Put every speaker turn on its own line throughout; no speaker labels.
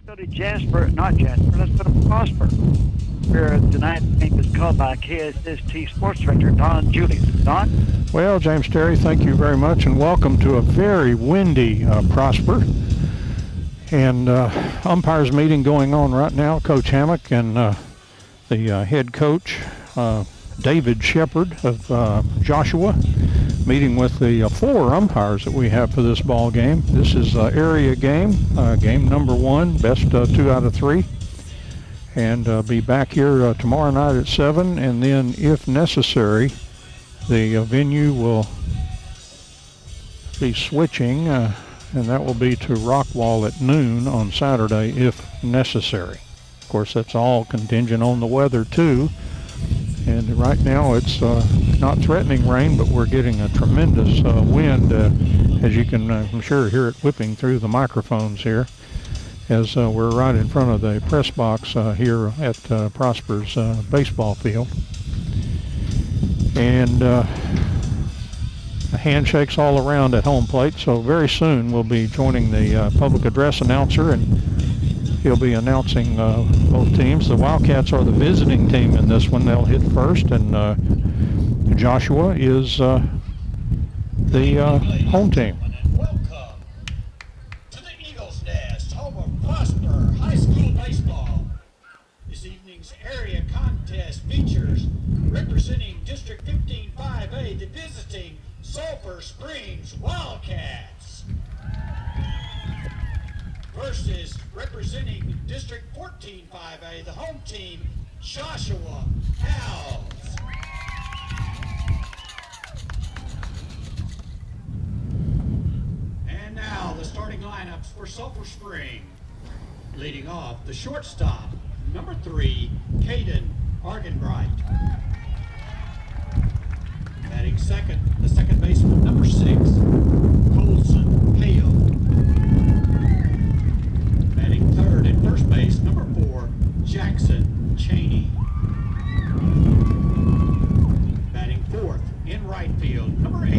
go to Jasper, not Jasper, let's go to Prosper, where tonight's game is called by KSST Sports Director Don Julius. Don?
Well, James Terry, thank you very much, and welcome to a very windy Prosper. And umpires meeting going on right now. Coach Hammock and the head coach, David Shepard of Joshua, meeting with the 4 umpires that we have for this ball game. This is area game, game number 1, best 2 out of 3. And be back here tomorrow night at 7, and then if necessary, the venue will be switching, and that will be to Rockwall at noon on Saturday if necessary. Of course, that's all contingent on the weather too. And right now it's not threatening rain, but we're getting a tremendous wind, as you can, I'm sure, hear it whipping through the microphones here, as we're right in front of the press box here at Prosper's baseball field. And handshakes all around at home plate, so very soon we'll be joining the public address announcer, and he'll be announcing both teams. The WildCats are the visiting team in this one. They'll hit first, and Joshua is the home team.
Welcome to the Eagles Nest, home of Prosper High School Baseball. This evening's area contest features representing District 15-5A, the visiting Sulphur Springs WildCats, versus representing District 14-5A, the home team, Joshua Owls. And now the starting lineups for Sulphur Springs. Leading off, the shortstop, number 3, Caden Argenbright. Batting second, the second baseman, number 6, Colson Hale. Batting third at first base, number 4, Jackson Cheney. Batting fourth in right field, number 8,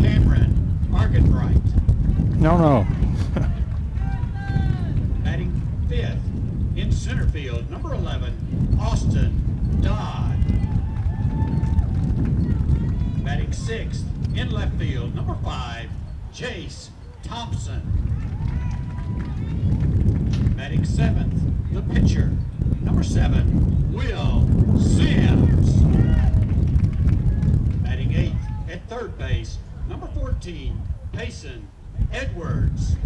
Cameron Argenbright.
No.
Batting fifth in center field, number 11, Austin Dodd. Batting sixth in left field, number 5, Jace Thompson. Batting seventh, the pitcher, number 7, Will Sims. Batting eighth at third base, number 14, Payson Edwards.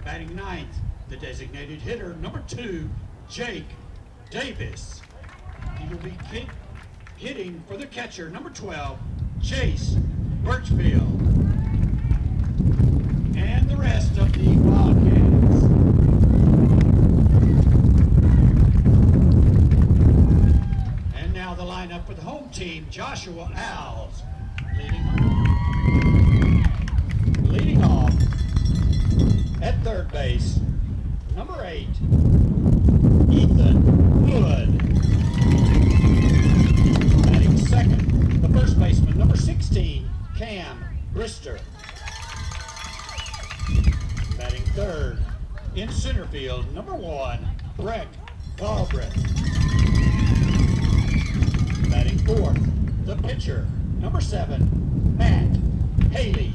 Batting ninth, the designated hitter, number 2, Jake Davis. He will be hitting for the catcher, number 12, Chase Birchfield. And the rest of the Wildcats. And now the lineup for the home team, Joshua Owls. Leading off at third base, number 8, Ethan Wood. Batting second, the first baseman, number 16, Cam Brister. Batting third, in center field, number 1, Breck Galbraith. Batting fourth, the pitcher, number 7, Matt Haley.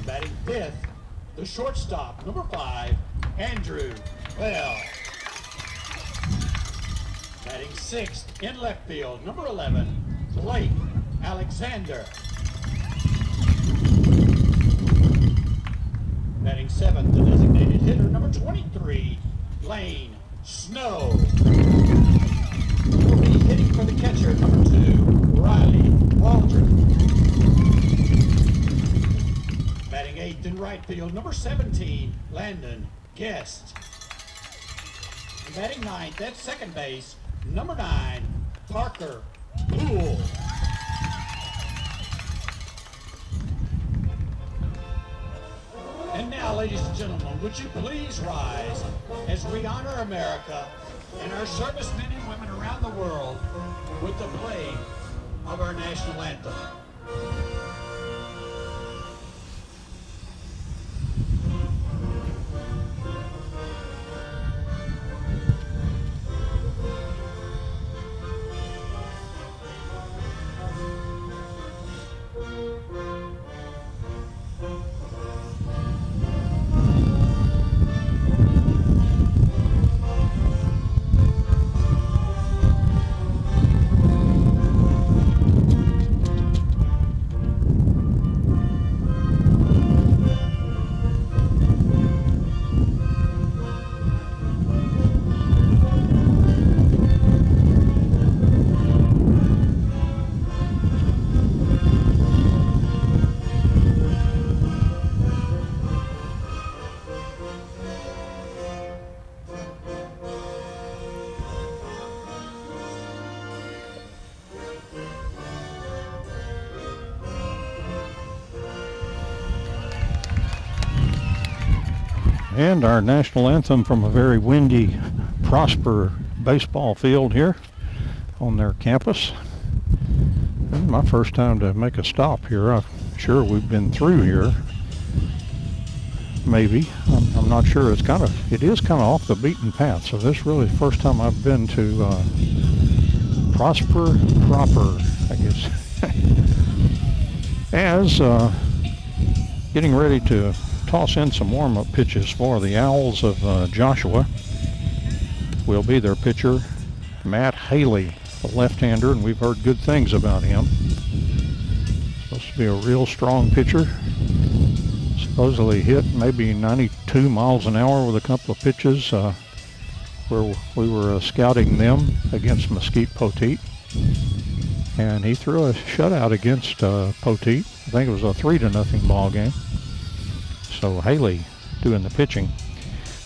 Batting fifth, the shortstop, number 5, Andrew Bell. Batting sixth in left field, number 11, Blake Alexander. Batting seventh, the designated hitter, number 23, Lane Snow. Will be hitting for the catcher, number 2, Riley Waldron. Batting eighth in right field, number 17, Landon Guest. And batting ninth at second base, number 9, Parker Poole. And now, ladies and gentlemen, would you please rise as we honor America and our servicemen and women around the world with the playing of our national anthem.
And our national anthem from a very windy Prosper baseball field here on their campus. This is my first time to make a stop here. I'm sure we've been through here. Maybe. I'm not sure. It is kind of off the beaten path. So this is really the first time I've been to Prosper proper, I guess. As getting ready to toss in some warm-up pitches for the Owls of Joshua will be their pitcher, Matt Haley, a left-hander, and we've heard good things about him. Supposed to be a real strong pitcher. Supposedly hit maybe 92 miles an hour with a couple of pitches where we were scouting them against Mesquite Poteet. And he threw a shutout against Poteet. I think it was a 3-0 ball game. So Haley doing the pitching.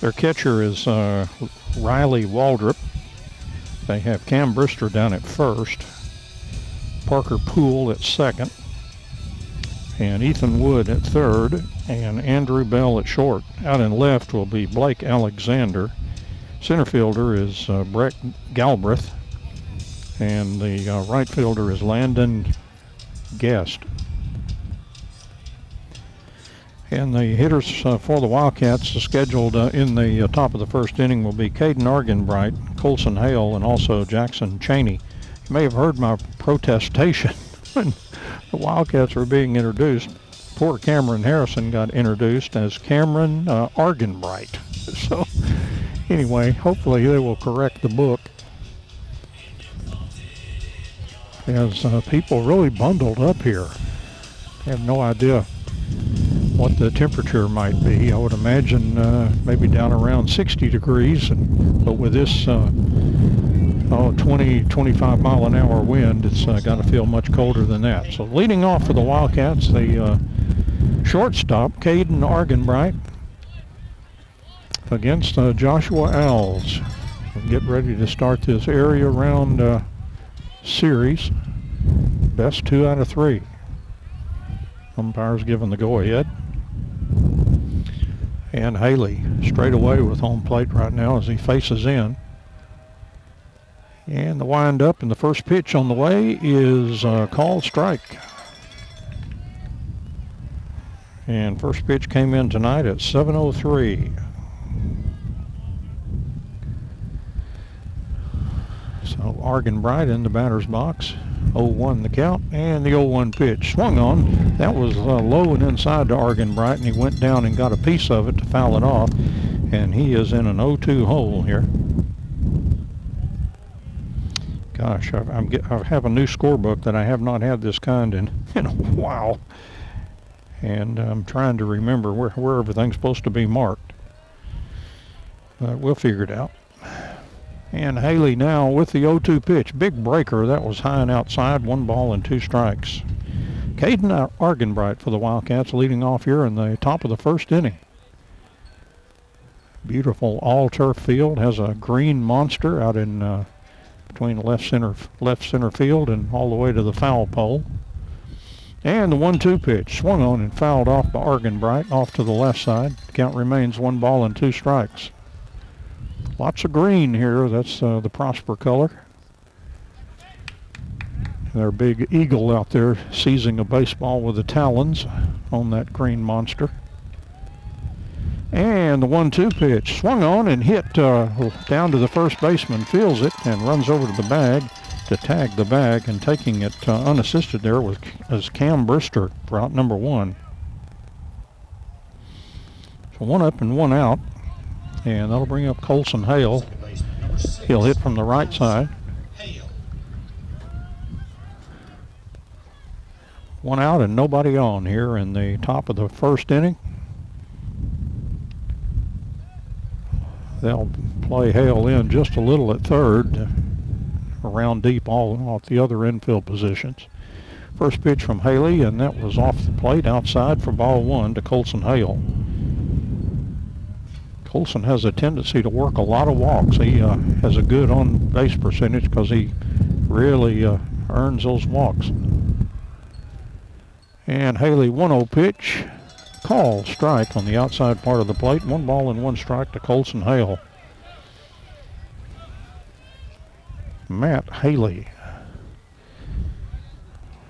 Their catcher is Riley Waldrop. They have Cam Brister down at first, Parker Poole at second, and Ethan Wood at third, and Andrew Bell at short. Out in left will be Blake Alexander. Center fielder is Brett Galbraith, and the right fielder is Landon Guest. And the hitters for the Wildcats scheduled in the top of the first inning will be Caden Argenbright, Colson Hale, and also Jackson Cheney. You may have heard my protestation when the Wildcats were being introduced. Poor Cameron Harrison got introduced as Cameron Argenbright. So anyway, hopefully they will correct the book, as people really bundled up here. I have no idea what the temperature might be. I would imagine maybe down around 60 degrees, but with this 20-25 mile an hour wind, it's got to feel much colder than that. So leading off for the Wildcats, the shortstop, Caden Argenbright, against Joshua Owls. We'll get ready to start this area round series. Best 2 out of 3. Umpires giving the go-ahead. And Haley straight away with home plate right now as he faces in. And the wind-up and the first pitch on the way is called strike. And first pitch came in tonight at 7:03. So Argenbright in the batter's box. 0-1 the count, and the 0-1 pitch swung on. That was low and inside to Argenbright, and he went down and got a piece of it to foul it off, and he is in an 0-2 hole here. Gosh, I have a new scorebook that I have not had this kind in a while, and I'm trying to remember where everything's supposed to be marked. We'll figure it out. And Haley now with the 0-2 pitch. Big breaker. That was high and outside. 1 ball and 2 strikes. Caden Argenbright for the Wildcats leading off here in the top of the first inning. Beautiful all-turf field. Has a green monster out in between left center field and all the way to the foul pole. And the 1-2 pitch. Swung on and fouled off by Argenbright off to the left side. Count remains 1 ball and 2 strikes. Lots of green here. That's the Prosper color. Their big eagle out there seizing a baseball with the talons on that green monster. And the 1-2 pitch. Swung on and hit down to the first baseman. Feels it and runs over to the bag to tag the bag. And taking it unassisted there was Cam Brister for out number 1. So 1 up and 1 out. And that'll bring up Colson Hale. He'll hit from the right side. 1 out and nobody on here in the top of the first inning. They'll play Hale in just a little at third, around deep all off the other infield positions. First pitch from Haley, and that was off the plate outside for ball 1 to Colson Hale. Colson has a tendency to work a lot of walks. He has a good on-base percentage because he really earns those walks. And Haley 1-0 pitch call strike on the outside part of the plate. 1 ball and 1 strike to Colson Hale. Matt Haley,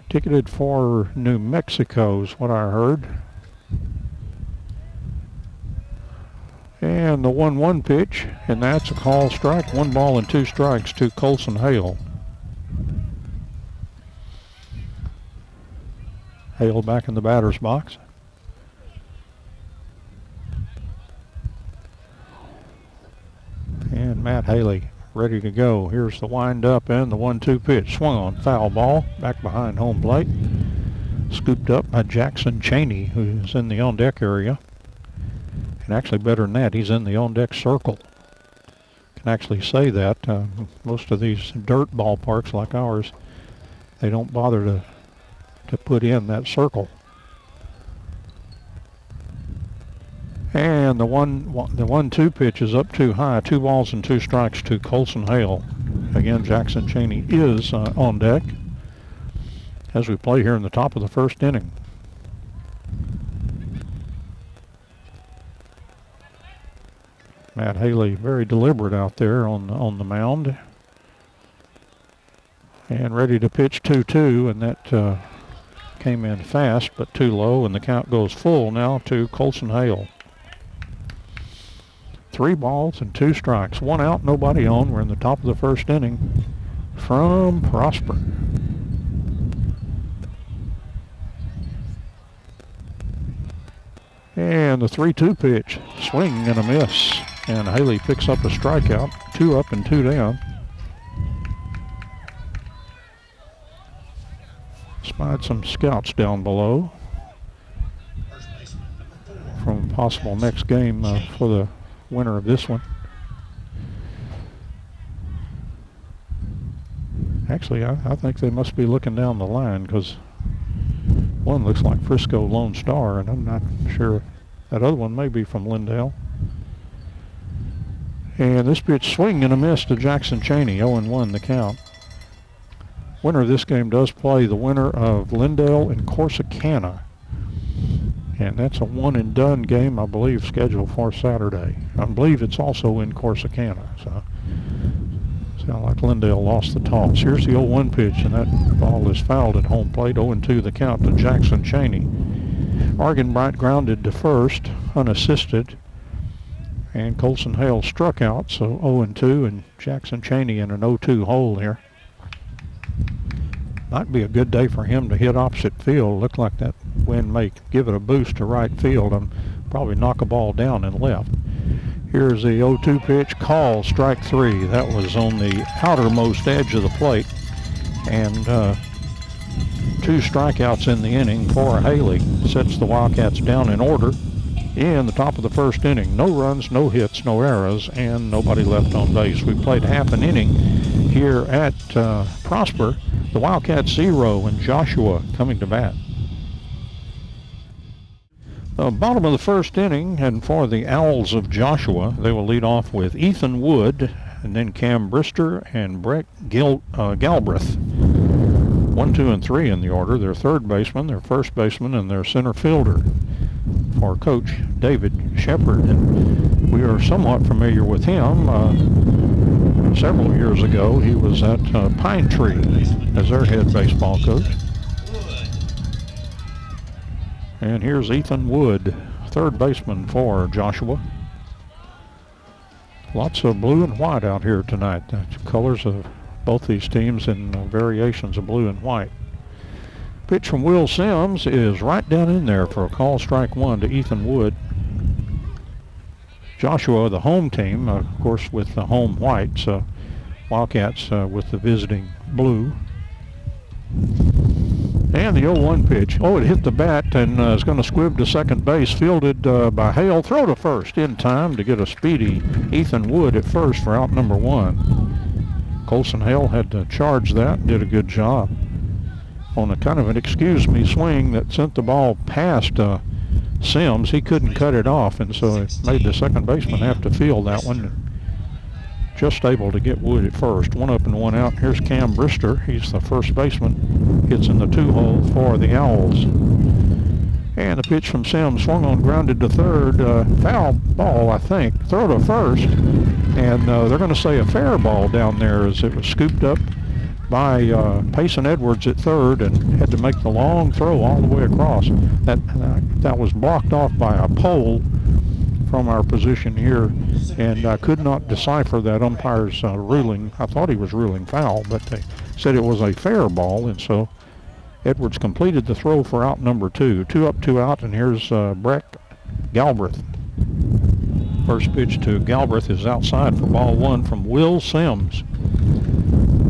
ticketed for New Mexico is what I heard. And the 1-1 pitch, and that's a call strike. 1 ball and 2 strikes to Colson Hale. Hale back in the batter's box. And Matt Haley ready to go. Here's the wind-up and the 1-2 pitch. Swung on, foul ball, back behind home plate. Scooped up by Jackson Cheney, who's in the on-deck area. And actually better than that, he's in the on-deck circle. Can actually say that. Most of these dirt ballparks like ours, they don't bother to put in that circle. And the 1-2 pitch is up too high. 2 balls and 2 strikes to Colson Hale. Again, Jackson Cheney is on deck as we play here in the top of the first inning. Matt Haley very deliberate out there on the mound. And ready to pitch 2-2, and that came in fast but too low, and the count goes full now to Colson Hale. 3 balls and 2 strikes. 1 out, nobody on. We're in the top of the first inning from Prosper. And the 3-2 pitch, swing and a miss. And Haley picks up a strikeout. 2 up and 2 down. Spied some scouts down below from possible next game for the winner of this one. Actually, I think they must be looking down the line, because one looks like Frisco Lone Star, and I'm not sure. That other one may be from Lindale. And this pitch, swing and a miss to Jackson Cheney. 0-1 the count. Winner of this game does play the winner of Lindale and Corsicana. And that's a one-and-done game, I believe, scheduled for Saturday. I believe it's also in Corsicana. So, sound like Lindale lost the toss. Here's the 0-1 pitch, and that ball is fouled at home plate. 0-2 the count to Jackson Cheney. Argenbright grounded to first, unassisted. And Colson Hale struck out, so 0-2, and Jackson Cheney in an 0-2 hole here. Might be a good day for him to hit opposite field. Looked like that wind may give it a boost to right field and probably knock a ball down and left. Here's the 0-2 pitch, call, strike 3. That was on the outermost edge of the plate. And 2 strikeouts in the inning for Haley. Sets the Wildcats down in order in the top of the first inning. No runs, no hits, no errors, and nobody left on base. We played half an inning here at Prosper. The Wildcats 0 and Joshua coming to bat. The bottom of the first inning, and for the Owls of Joshua, they will lead off with Ethan Wood, and then Cam Brister and Brett Galbraith. 1, 2, and 3 in the order. Their third baseman, their first baseman, and their center fielder for Coach David Shepard. And we are somewhat familiar with him. Several years ago, he was at Pine Tree as their head baseball coach. And here's Ethan Wood, third baseman for Joshua. Lots of blue and white out here tonight. The colors of both these teams in variations of blue and white. Pitch from Will Sims is right down in there for a call, strike 1 to Ethan Wood. Joshua, the home team, of course, with the home whites. Wildcats with the visiting blue. And the 0-1 pitch. Oh, it hit the bat and is going to squib to second base. Fielded by Hale. Throw to first in time to get a speedy Ethan Wood at first for out number 1. Colson Hale had to charge that and did a good job on a kind of an excuse-me swing that sent the ball past Sims. He couldn't cut it off, and so it made the second baseman have to field that one. Just able to get Wood at first. 1 up and 1 out. Here's Cam Brister. He's the first baseman. Gets in the 2 hole for the Owls. And the pitch from Sims swung on, grounded to third. Foul ball, I think. Throw to first. And they're going to say a fair ball down there as it was scooped up by Payson Edwards at third and had to make the long throw all the way across. That was blocked off by a pole from our position here, and I could not decipher that umpire's ruling. I thought he was ruling foul, but they said it was a fair ball, and so Edwards completed the throw for out number 2. 2 up, 2 out, and here's Brett Galbraith. First pitch to Galbraith is outside for ball 1 from Will Sims.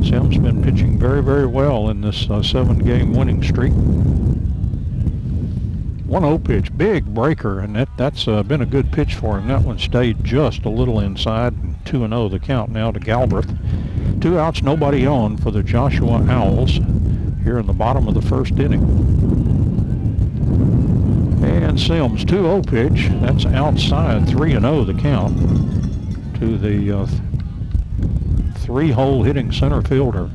Sims been pitching very, very well in this 7-game winning streak. 1-0 pitch, big breaker, and that's been a good pitch for him. That one stayed just a little inside, and 2-0 the count now to Galbraith. 2 outs, nobody on for the Joshua Owls here in the bottom of the first inning. And Sims, 2-0 pitch, that's outside, 3-0 the count to the 3-hole hitting center fielder.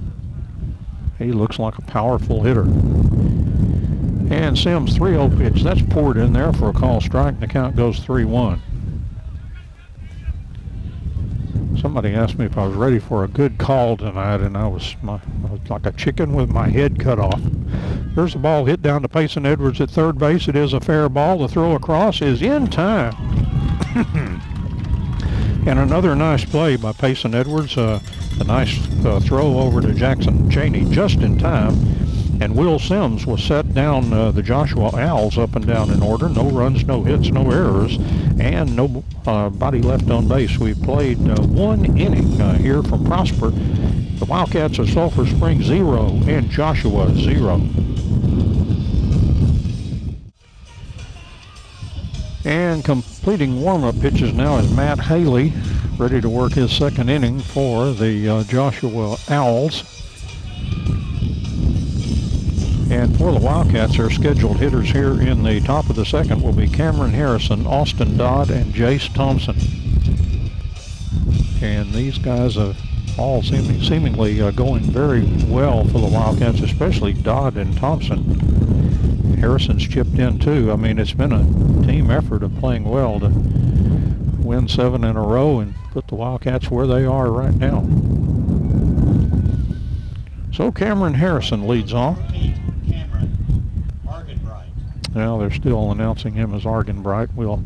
He looks like a powerful hitter. And Sims, 3-0 pitch. That's poured in there for a call strike, and the count goes 3-1. Somebody asked me if I was ready for a good call tonight, and I was like a chicken with my head cut off. There's the ball hit down to Payson Edwards at third base. It is a fair ball. The throw across is in time. And another nice play by Payson Edwards. A nice throw over to Jackson Cheney just in time. And Will Sims was set down the Joshua Owls up and down in order. No runs, no hits, no errors, and no body left on base. We played 1 inning here from Prosper. The Wildcats of Sulphur Springs 0 and Joshua 0. And completing warm-up pitches now is Matt Haley, ready to work his second inning for the Joshua Owls. And for the Wildcats, our scheduled hitters here in the top of the second will be Cameron Harrison, Austin Dodd, and Jace Thompson. And these guys are all seemingly going very well for the Wildcats, especially Dodd and Thompson. Harrison's chipped in too. I mean, it's been a team effort of playing well to win 7 in a row and put the Wildcats where they are right now. So Cameron Harrison leads off. Now they're still announcing him as Argenbright. We'll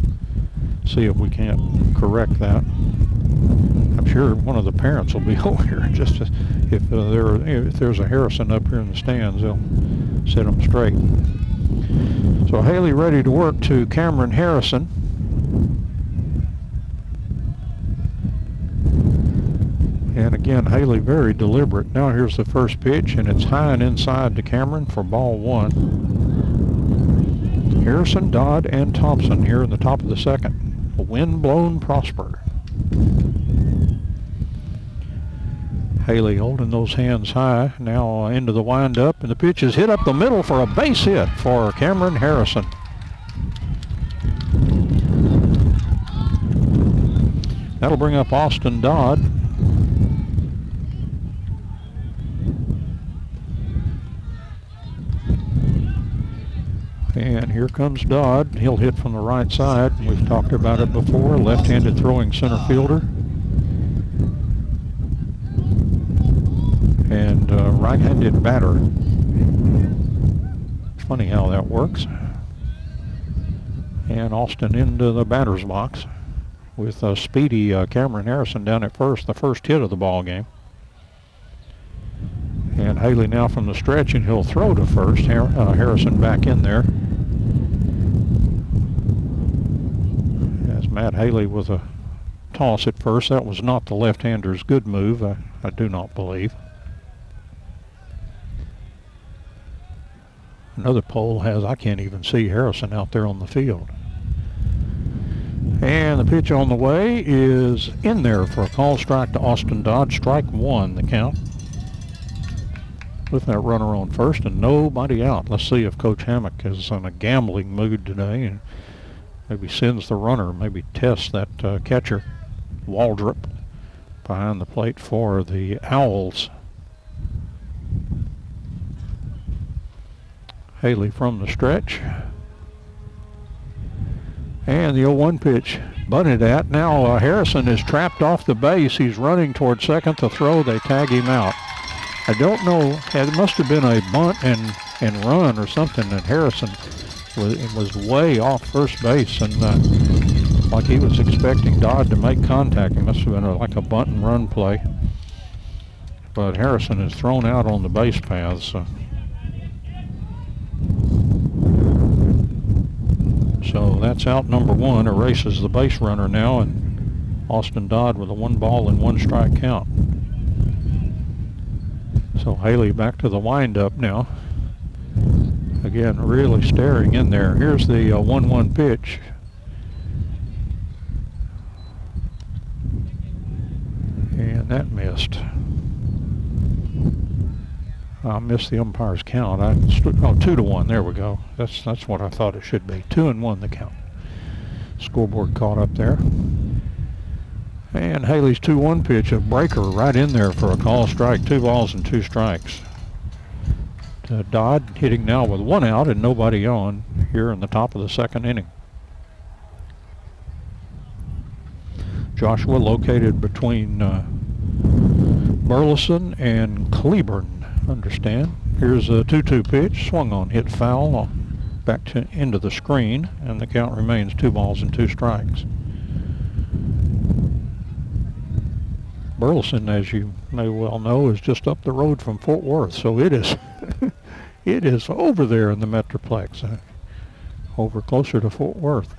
see if we can't correct that. I'm sure one of the parents will be over here just to, if there's a Harrison up here in the stands, they'll set them straight. So Haley ready to work to Cameron Harrison. And again, Haley very deliberate. Now here's the first pitch, and it's high and inside to Cameron for ball 1. Harrison, Dodd, and Thompson here in the top of the second. A wind-blown Prosper. Haley holding those hands high, now into the windup, and the pitch is hit up the middle for a base hit for Cameron Harrison. That'll bring up Austin Dodd. And here comes Dodd. He'll hit from the right side. We've talked about it before. Left-handed throwing center fielder. And right-handed batter. It's funny how that works. And Austin into the batter's box with speedy Cameron Harrison down at first, the first hit of the ball game. And Haley now from the stretch, and he'll throw to first. Harrison back in there. As Matt Haley with a toss at first. That was not the left-hander's good move, I do not believe. Another pole has, I can't even see Harrison out there on the field. And the pitch on the way is in there for a call strike to Austin Dodd. Strike 1, the count. With that runner on first and nobody out. Let's see if Coach Hammock is in a gambling mood today and maybe sends the runner, maybe tests that catcher, Waldrop, behind the plate for the Owls. Haley from the stretch. And the 0-1 pitch bunted at. Now Harrison is trapped off the base. He's running toward second to throw. They tag him out. I don't know. It must have been a bunt and run or something. And Harrison was way off first base, and like he was expecting Dodd to make contact. It must have been like a bunt and run play. But Harrison is thrown out on the base paths. So that's out number one. Erases the base runner now, and Austin Dodd with a 1-ball and 1-strike count. So Haley back to the windup now. Again, really staring in there. Here's the 1-1 pitch. And that missed. I missed the umpire's count. 2-1. There we go. That's what I thought it should be. 2-1 the count. Scoreboard caught up there. And Haley's 2-1 pitch, a breaker right in there for a call strike. 2 balls and 2 strikes. Dodd hitting now with 1 out and nobody on here in the top of the 2nd inning. Joshua located between Burleson and Cleburne. Understand. Here's a 2-2 pitch, swung on, hit foul, back into the screen, and the count remains 2 balls and 2 strikes. Burleson, as you may well know, is just up the road from Fort Worth, so it is it is over there in the Metroplex, over closer to Fort Worth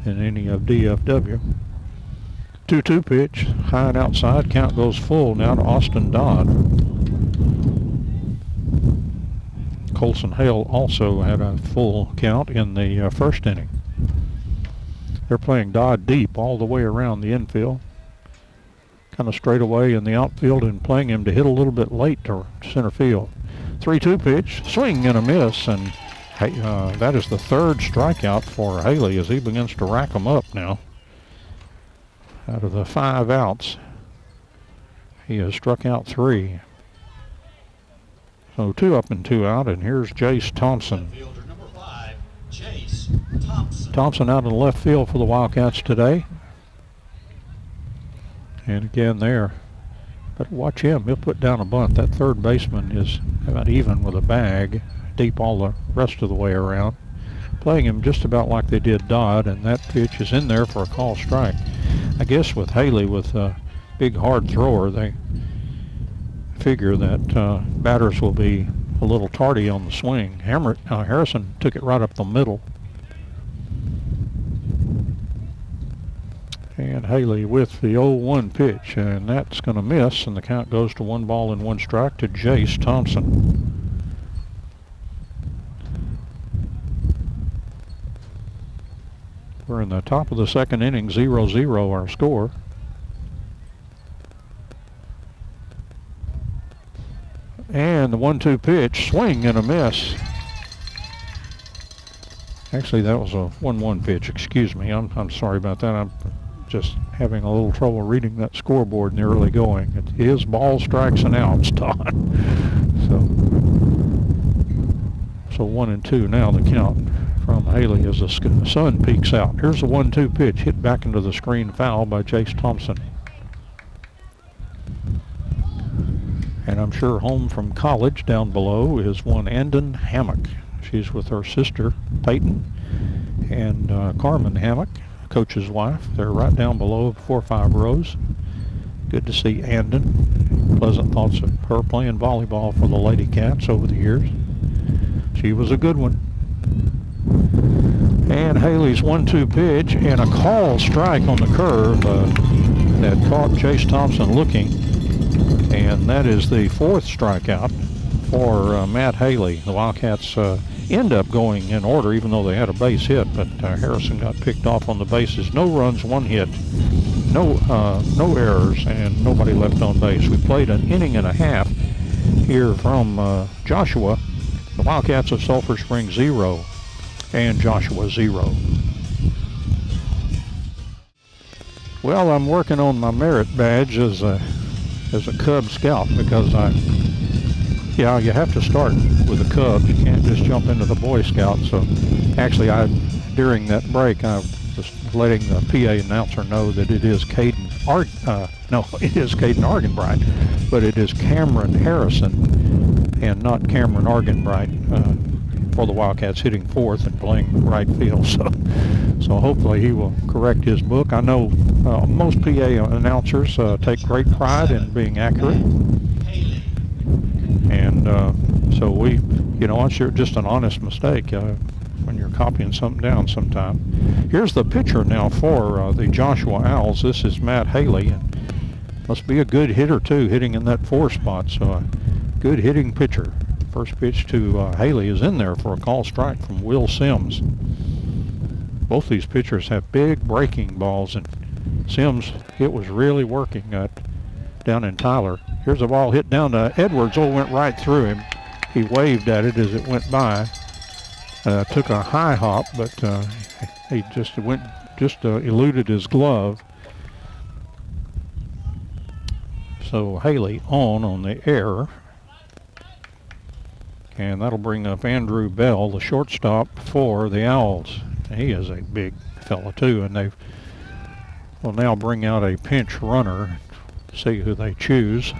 than any of DFW. 2-2 pitch, high and outside, count goes full now to Austin Dodd. Colson Hale also had a full count in the 1st inning. They're playing Dodd deep all the way around the infield, kind of straight away in the outfield, and playing him to hit a little bit late to center field. 3-2 pitch, swing and a miss, and that is the 3rd strikeout for Haley as he begins to rack them up now. Out of the 5 outs, he has struck out 3. So 2 up and 2 out, and here's Jace Thompson.
Fielder number 5, Jace Thompson.
Thompson out in the left field for the Wildcats today. And again there, but watch him, he'll put down a bunt. That 3rd baseman is about even with a bag, deep all the rest of the way around. Playing him just about like they did Dodd, and that pitch is in there for a call strike. I guess with Haley, with a big hard thrower, they figure that batters will be a little tardy on the swing. Harrison took it right up the middle. And Haley with the 0-1 pitch, and that's going to miss, and the count goes to 1 ball and 1 strike to Jace Thompson. We're in the top of the 2nd inning, 0-0 our score. And the 1-2 pitch, swing and a miss. Actually, that was a 1-1 pitch, excuse me. I'm sorry about that. I'm just having a little trouble reading that scoreboard in the early going. It is ball, strikes, and outs, Todd. So 1 and 2 now the count from Haley as the sun peeks out. Here's the 1-2 pitch, hit back into the screen, foul by Jace Thompson. And I'm sure home from college down below is one Andon Hammock. She's with her sister Peyton and Carmen Hammock, coach's wife. They're right down below, 4 or 5 rows. Good to see Andon. Pleasant thoughts of her playing volleyball for the Lady Cats over the years. She was a good one. And Haley's 1-2 pitch and a call strike on the curve that caught Jace Thompson looking. And that is the 4th strikeout for Matt Haley. The Wildcats end up going in order, even though they had a base hit, but Harrison got picked off on the bases. No runs, 1 hit, no errors, and nobody left on base. We played an inning and a half here from Joshua. The Wildcats of Sulphur Springs 0 and Joshua 0. Well, I'm working on my merit badge as a Cub Scout, because you have to start with the Cubs. You can't just jump into the Boy Scouts. So actually I during that break, I was letting the PA announcer know that it is it is Caden Argenbright, but it is Cameron Harrison and not Cameron Argenbright for the Wildcats, hitting fourth and playing right field. So hopefully he will correct his book. I know most PA announcers take great pride in being accurate, and so we, it's just an honest mistake when you're copying something down sometime. Here's the pitcher now for the Joshua Owls. This is Matt Haley, and must be a good hitter too, hitting in that 4 spot. So a good hitting pitcher. First pitch to Haley is in there for a call strike from Will Sims. Both these pitchers have big breaking balls, and Sims, it was really working down in Tyler. Here's a ball hit down to Edwards. Went right through him. He waved at it as it went by. Took a high hop, but he just eluded his glove. So Haley on the air. And that'll bring up Andrew Bell, the shortstop for the Owls. He is a big fella too, and they will now bring out a pinch runner. See who they choose.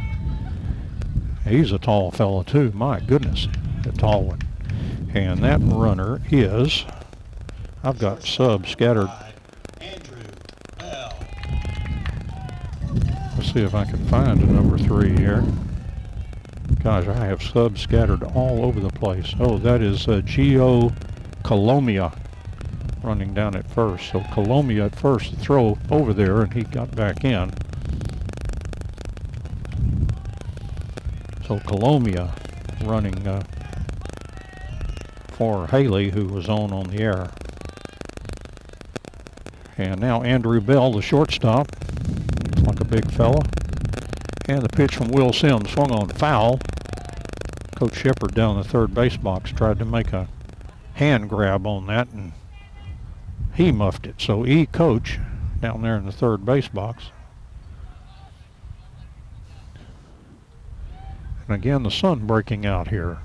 He's a tall fella too. My goodness, a tall one. And that runner is, I've got subs scattered. Let's see if I can find a number 3 here. Gosh, I have subs scattered all over the place. Oh, that is Gio Colomia running down at first. So Colomia at first to throw over there, and he got back in. So Colomia running for Haley, who was on the air. And now Andrew Bell, the shortstop. Looks like a big fella. And the pitch from Will Sims swung on foul. Coach Shepard down the third base box tried to make a hand grab on that, and he muffed it. So Coach down there in the third base box. And again, the sun breaking out here.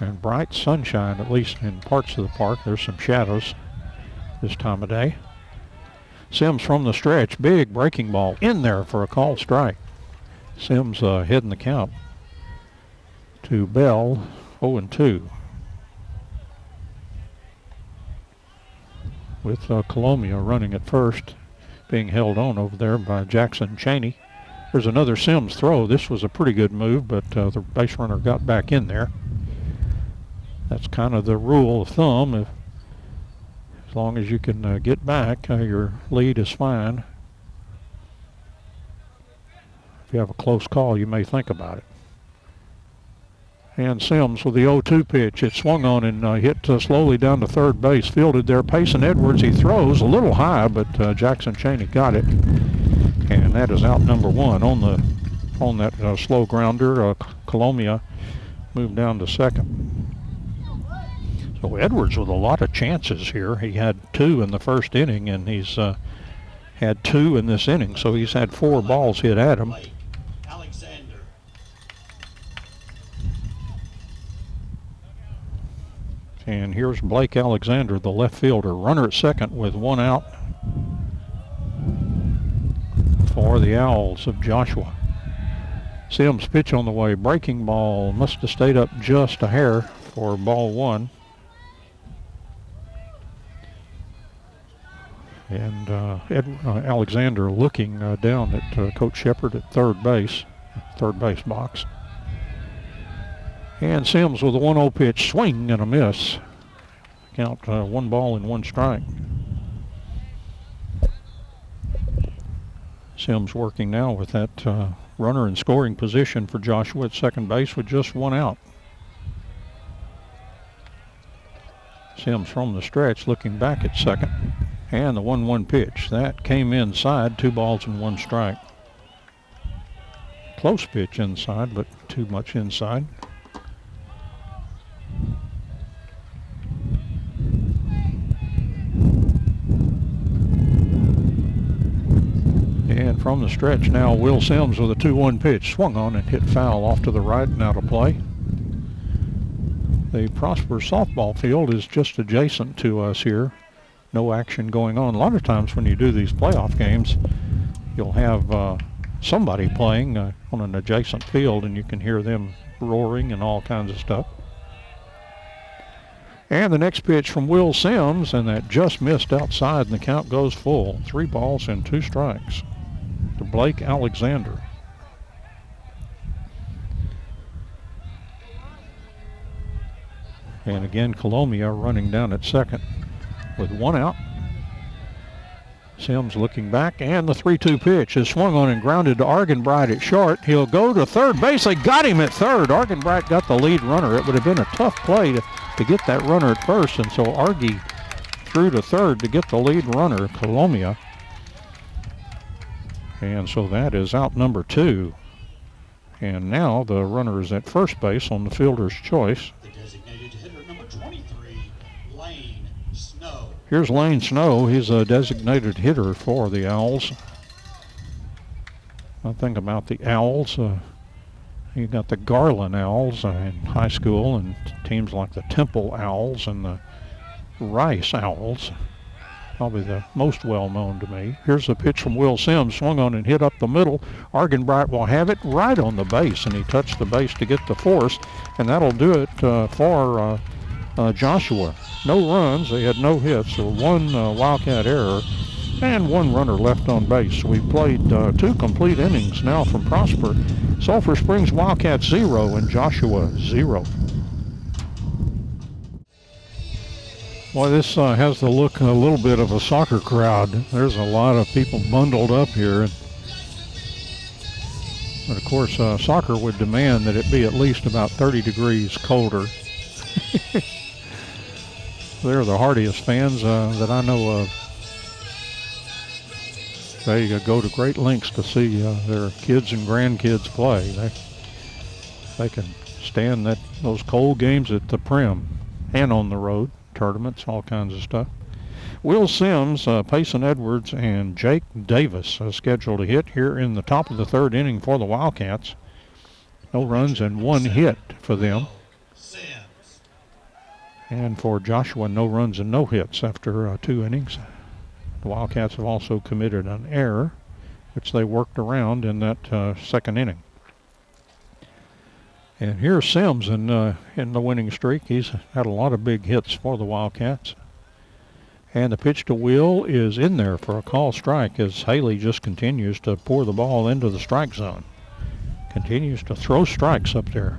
And bright sunshine, at least in parts of the park. There's some shadows this time of day. Sims from the stretch, big breaking ball in there for a call strike. Sims heading the count to Bell, 0-2. With Colomia running at first, being held on over there by Jackson Cheney. There's another Sims throw. This was a pretty good move, but the base runner got back in there. That's kind of the rule of thumb. As long as you can get back, your lead is fine. If you have a close call, you may think about it. And Sims with the 0-2 pitch. It swung on and hit slowly down to third base. Fielded there. Payson Edwards, he throws a little high, but Jackson Cheney got it. And that is out number 1 on that slow grounder. Colomia moved down to second. So Edwards with a lot of chances here. He had 2 in the first inning, and he's had 2 in this inning. So he's had 4 balls hit at him. And here's Blake Alexander, the left fielder. Runner at second with 1 out for the Owls of Joshua. Sims pitch on the way. Breaking ball must have stayed up just a hair for ball 1. And Alexander looking down at Coach Shepard at third base box. And Sims with a 1-0 pitch, swing and a miss. Count 1 ball and 1 strike. Sims working now with that runner in scoring position for Joshua at second base with just 1 out. Sims from the stretch looking back at second. And the 1-1 pitch. That came inside, 2 balls and 1 strike. Close pitch inside, but too much inside. And from the stretch now, Will Sims with a 2-1 pitch. Swung on and hit foul off to the right and out of play. The Prosper softball field is just adjacent to us here. No action going on. A lot of times when you do these playoff games, you'll have somebody playing on an adjacent field, and you can hear them roaring and all kinds of stuff. And the next pitch from Will Sims, and that just missed outside, and the count goes full. 3 balls and 2 strikes to Blake Alexander. And again, Colombia running down at second with 1 out. Sims looking back, and the 3-2 pitch is swung on and grounded to Argenbright at short. He'll go to third base. They got him at third. Argenbright got the lead runner. It would have been a tough play to get that runner at first, and so Argy threw to third to get the lead runner, Colombia. And so that is out number 2. And now the runner is at first base on the fielder's choice.
The designated hitter, number 23, Lane Snow.
Here's Lane Snow. He's a designated hitter for the Owls. I think about the Owls. You got the Garland Owls in high school, and teams like the Temple Owls and the Rice Owls. Probably the most well-known to me. Here's the pitch from Will Sims, swung on and hit up the middle. Argenbright will have it right on the base, and he touched the base to get the force, and that'll do it for Joshua. No runs. They had no hits, or 1 Wildcat error, and 1 runner left on base. We've played 2 complete innings now from Prosper. Sulphur Springs Wildcats 0 and Joshua 0. Boy, this has the look a little bit of a soccer crowd. There's a lot of people bundled up here. But of course, soccer would demand that it be at least about 30 degrees colder. They're the hardiest fans that I know of. They go to great lengths to see their kids and grandkids play. They can stand those cold games at the Prim and on the road, tournaments, all kinds of stuff. Will Sims, Payson Edwards, and Jake Davis scheduled to hit here in the top of the 3rd inning for the Wildcats. No runs and 1 hit for them. And for Joshua, no runs and no hits after 2 innings. The Wildcats have also committed an error, which they worked around in that 2nd inning. And here's Sims in the winning streak. He's had a lot of big hits for the Wildcats. And the pitch to Will is in there for a call strike as Haley just continues to pour the ball into the strike zone. Continues to throw strikes up there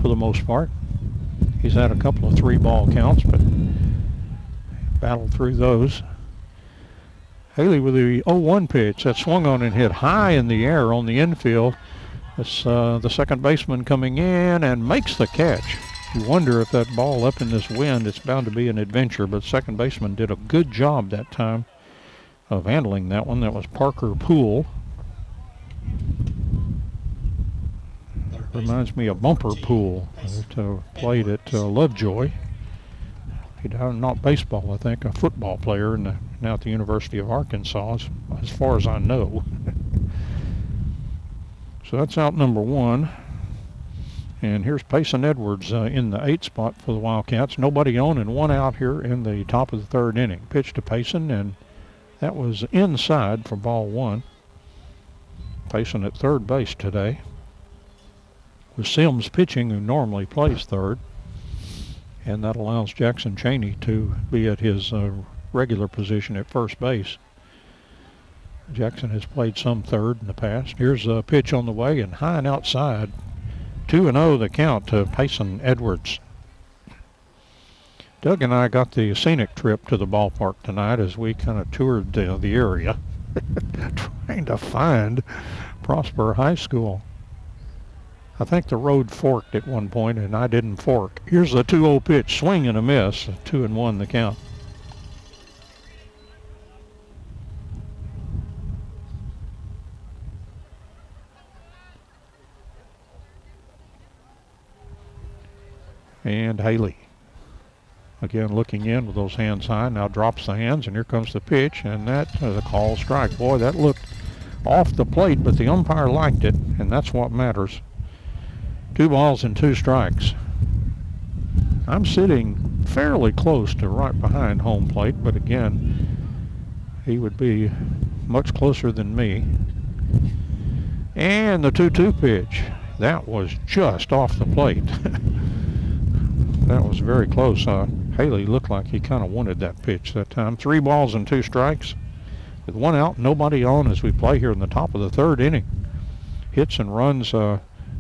for the most part. He's had a couple of 3-ball counts, but battled through those. Haley with the 0-1 pitch that swung on and hit high in the air on the infield. It's the second baseman coming in and makes the catch. You wonder if that ball up in this wind, it's bound to be an adventure, but second baseman did a good job that time of handling that one. That was Parker Poole. Reminds me of Bumper Poole that played at Lovejoy. Not baseball, I think, a football player now at the University of Arkansas, as far as I know. So that's out number 1. And here's Payson Edwards in the 8th spot for the Wildcats. Nobody on and 1 out here in the top of the 3rd inning. Pitch to Payson, and that was inside for ball 1. Payson at third base today, with Sims pitching, who normally plays third. And that allows Jackson Chaney to be at his regular position at first base. Jackson has played some third in the past. Here's a pitch on the way and high and outside. 2-0 the count to Payson Edwards. Doug and I got the scenic trip to the ballpark tonight as we kind of toured the area trying to find Prosper High School. I think the road forked at one point, and I didn't fork. Here's a 2-0 pitch, swing and a miss, 2-1 the count. And Haley, again looking in with those hands high, now drops the hands, and here comes the pitch, and that's a call strike. Boy, that looked off the plate, but the umpire liked it, and that's what matters. 2 balls and 2 strikes. I'm sitting fairly close to right behind home plate, but again, he would be much closer than me. And the 2-2 pitch. That was just off the plate. That was very close. Haley looked like he kind of wanted that pitch that time. 3 balls and 2 strikes. With 1 out, nobody on as we play here in the top of the 3rd inning. Hits and runs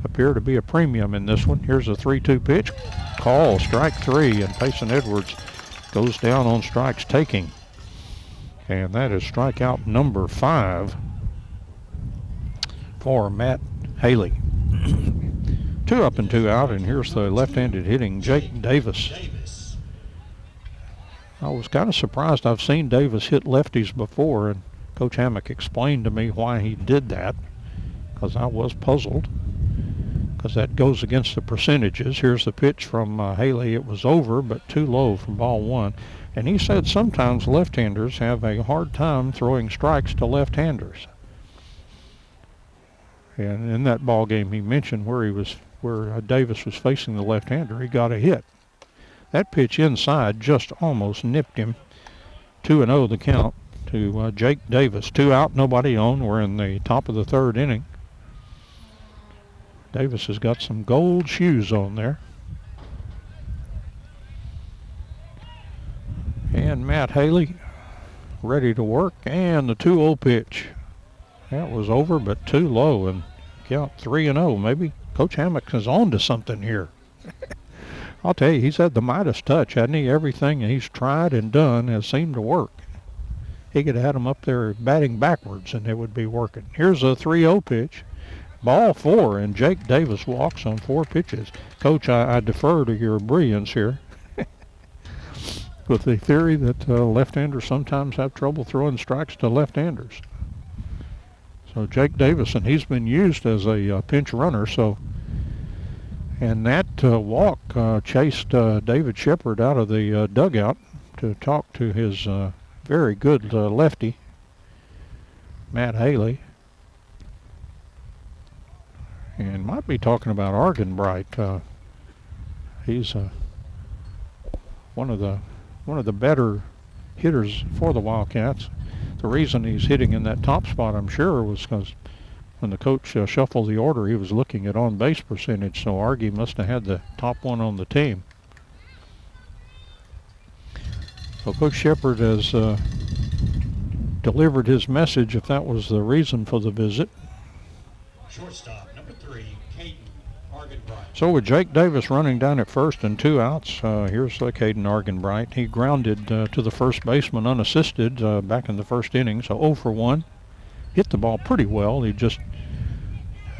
appear to be a premium in this one. Here's a 3-2 pitch. Call, strike 3, and Payson Edwards goes down on strikes taking. And that is strikeout number 5 for Matt Haley. 2 up and 2 out, and here's the left-handed hitting Jake Davis. I was kind of surprised. I've seen Davis hit lefties before, and Coach Hammock explained to me why he did that, because I was puzzled, because that goes against the percentages. Here's the pitch from Haley. It was over, but too low for ball 1. And he said sometimes left-handers have a hard time throwing strikes to left-handers. And in that ball game he mentioned where Davis was facing the left-hander, he got a hit. That pitch inside just almost nipped him. 2-0 the count to Jake Davis. 2 out, nobody on. We're in the top of the 3rd inning. Davis has got some gold shoes on there. And Matt Haley ready to work, and the 2-0 pitch. That was over, but too low, and count 3-0. Maybe Coach Hammock is on to something here. I'll tell you, he's had the Midas touch, hasn't he? Everything he's tried and done has seemed to work. He could have had him up there batting backwards, and it would be working. Here's a 3-0 pitch. Ball 4, and Jake Davis walks on 4 pitches. Coach, I defer to your brilliance here with the theory that left-handers sometimes have trouble throwing strikes to left-handers. So Jake Davis, and he's been used as a pinch runner, so, and that walk chased David Shepard out of the dugout to talk to his very good lefty, Matt Haley. And might be talking about Argenbright. He's one of the better hitters for the Wildcats. The reason he's hitting in that top spot, I'm sure, was because when the coach shuffled the order, he was looking at on-base percentage, so Argy must have had the top one on the team. So Coach Shepard has delivered his message, if that was the reason for the visit.
Shortstop, number 3, Caden Argenbright.
So with Jake Davis running down at first and 2 outs, here's Caden Argenbright. He grounded to the first baseman unassisted back in the 1st inning, so 0 for 1. Hit the ball pretty well. He just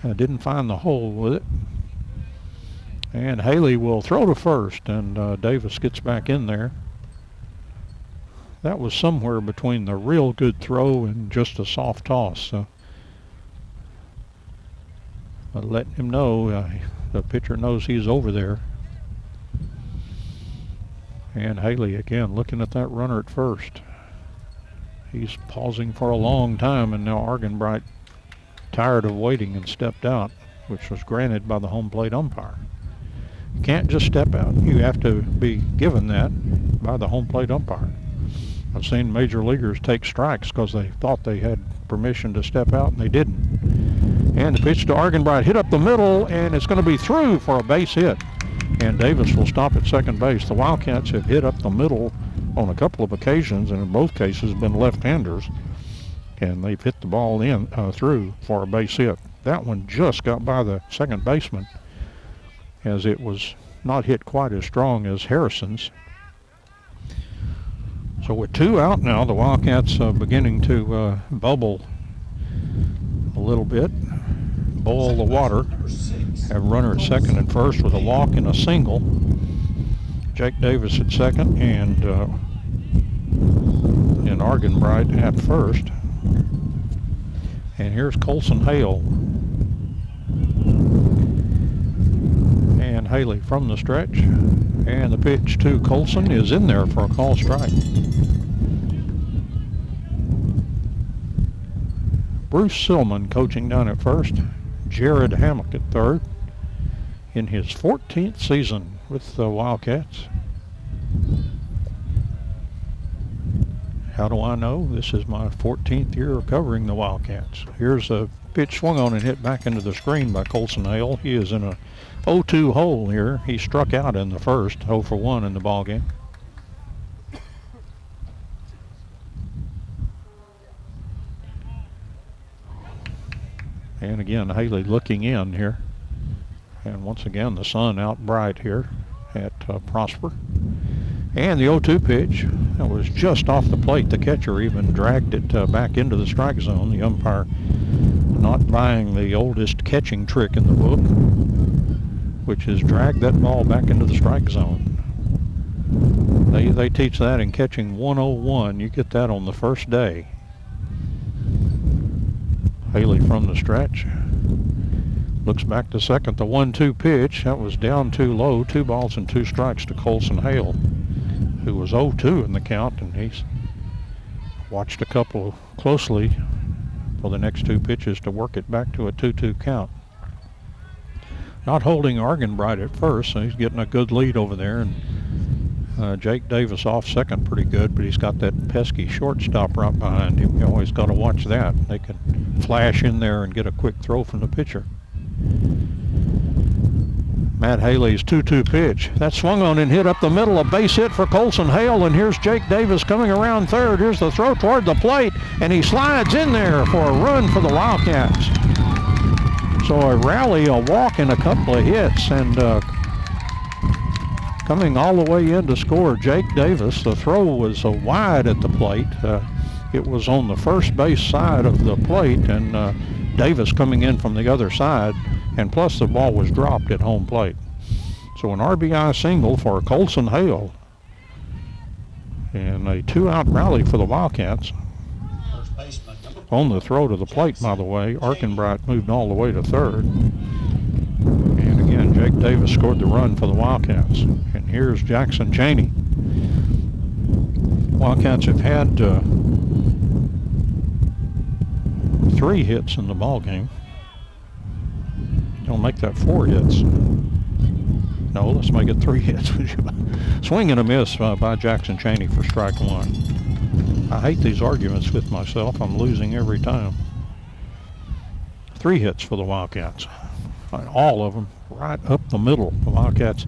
didn't find the hole with it. And Haley will throw to first, and Davis gets back in there. That was somewhere between the real good throw and just a soft toss. So letting him know the pitcher knows he's over there. And Haley again looking at that runner at first. He's pausing for a long time, and now Argenbright tired of waiting and stepped out, which was granted by the home plate umpire. You can't just step out. You have to be given that by the home plate umpire. I've seen major leaguers take strikes because they thought they had permission to step out, and they didn't. And the pitch to Argenbright hit up the middle, and it's going to be through for a base hit. And Davis will stop at second base. The Wildcats have hit up the middle on a couple of occasions, and in both cases been left-handers. And they've hit the ball in through for a base hit. That one just got by the second baseman, as it was not hit quite as strong as Harrison's. So with 2 out now, the Wildcats beginning to bubble a little bit, boil the water. Have a runner at second and first with a walk and a single. Jake Davis at second, and Argenbright at first. And here's Colson Hale. And Haley from the stretch. And the pitch to Colson is in there for a call strike. Bruce Silman coaching down at first. Jared Hammock at third. In his 14th season with the Wildcats. How do I know? This is my 14th year covering the Wildcats. Here's a pitch swung on and hit back into the screen by Colson Hale. He is in a 0-2 hole here. He struck out in the first, 0 for 1 in the ball game. And again, Haley looking in here. And once again, the sun out bright here at Prosper. And the 0-2 pitch, that was just off the plate. The catcher even dragged it back into the strike zone. The umpire not buying the oldest catching trick in the book, which is drag that ball back into the strike zone. They teach that in catching 101. You get that on the first day. Haley from the stretch. Looks back to second. The 1-2 pitch, that was down too low. 2 balls and 2 strikes to Colson Hale, who was 0-2 in the count, and he's watched a couple closely for the next 2 pitches to work it back to a 2-2 count. Not holding Argenbright at first, so he's getting a good lead over there, and Jake Davis off second pretty good, but he's got that pesky shortstop right behind him. You always got to watch that. They can flash in there and get a quick throw from the pitcher. Matt Haley's 2-2 pitch. That swung on and hit up the middle. A base hit for Colson Hale, and here's Jake Davis coming around third. Here's the throw toward the plate, and he slides in there for a run for the Wildcats. So a rally, a walk, and a couple of hits, and coming all the way in to score, Jake Davis. The throw was wide at the plate. It was on the first base side of the plate, and Davis coming in from the other side, and plus the ball was dropped at home plate. So an RBI single for Colson Hale, and a 2-out rally for the Wildcats. On the throw to the plate, by the way, Arkenbright moved all the way to third. And again, Jake Davis scored the run for the Wildcats. And here's Jackson Cheney. Wildcats have had 3 hits in the ball game. Don't make that 4 hits. No, let's make it 3 hits. Swing and a miss by Jackson Cheney for strike 1. I hate these arguments with myself. I'm losing every time. 3 hits for the Wildcats. All of them right up the middle. The Wildcats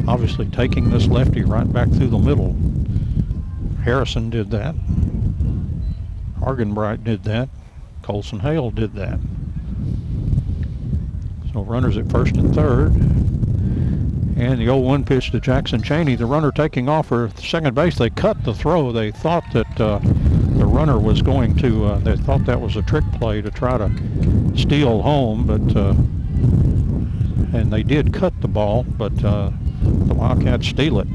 obviously taking this lefty right back through the middle. Harrison did that. Argenbright did that. Colson Hale did that. So runners at first and third. And the 0-1 pitch to Jackson Cheney. The runner taking off for second base. They cut the throw. They thought that the runner was going to, they thought that was a trick play to try to steal home, but, and they did cut the ball, but the Wildcats steal it.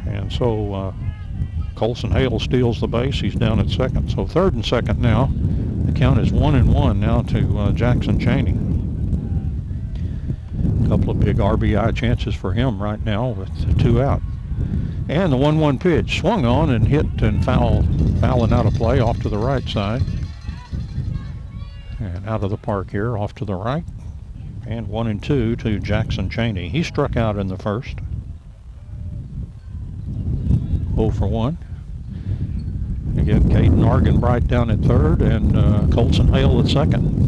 And so Colson Hale steals the base. He's down at second. So third and second now. The count is 1-1 now to Jackson Cheney. A couple of big RBI chances for him right now with 2 out. And the 1-1 pitch swung on and hit and fouling out of play off to the right side. And out of the park here, off to the right. And 1-2 to Jackson Cheney. He struck out in the first. 0 for 1. Again, Caden Argenbright down at third, and Colson Hale at second.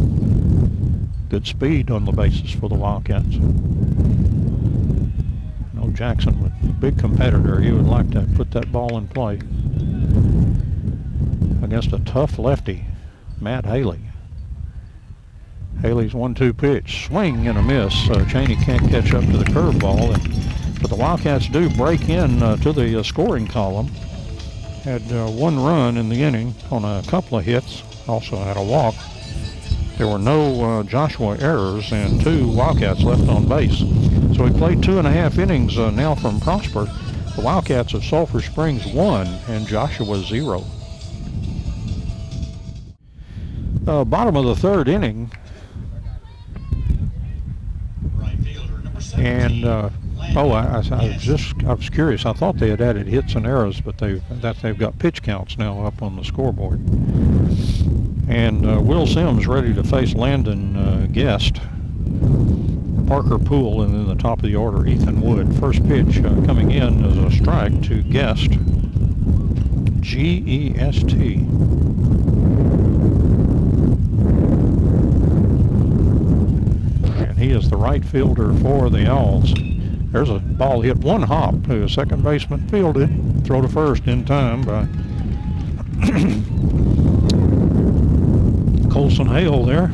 Good speed on the bases for the Wildcats. No, Jackson, with big competitor, he would like to put that ball in play against a tough lefty, Matt Haley. Haley's 1-2 pitch, swing and a miss. Cheney can't catch up to the curveball, but the Wildcats do break in to the scoring column. Had 1 run in the inning on a couple of hits, also had a walk. There were no Joshua errors and 2 Wildcats left on base. So we played 2.5 innings now from Prosper. The Wildcats of Sulphur Springs 1 and Joshua 0. Bottom of the third inning. And I was curious. I thought they had added hits and errors, but they've got pitch counts now up on the scoreboard. And Will Sims ready to face Landon Guest. Parker Poole, and then the top of the order, Ethan Wood. First pitch coming in is a strike to Guest, G-E-S-T. And he is the right fielder for the Owls. There's a ball hit one hop to a second baseman, fielded, throw to first in time by Colson Hale there.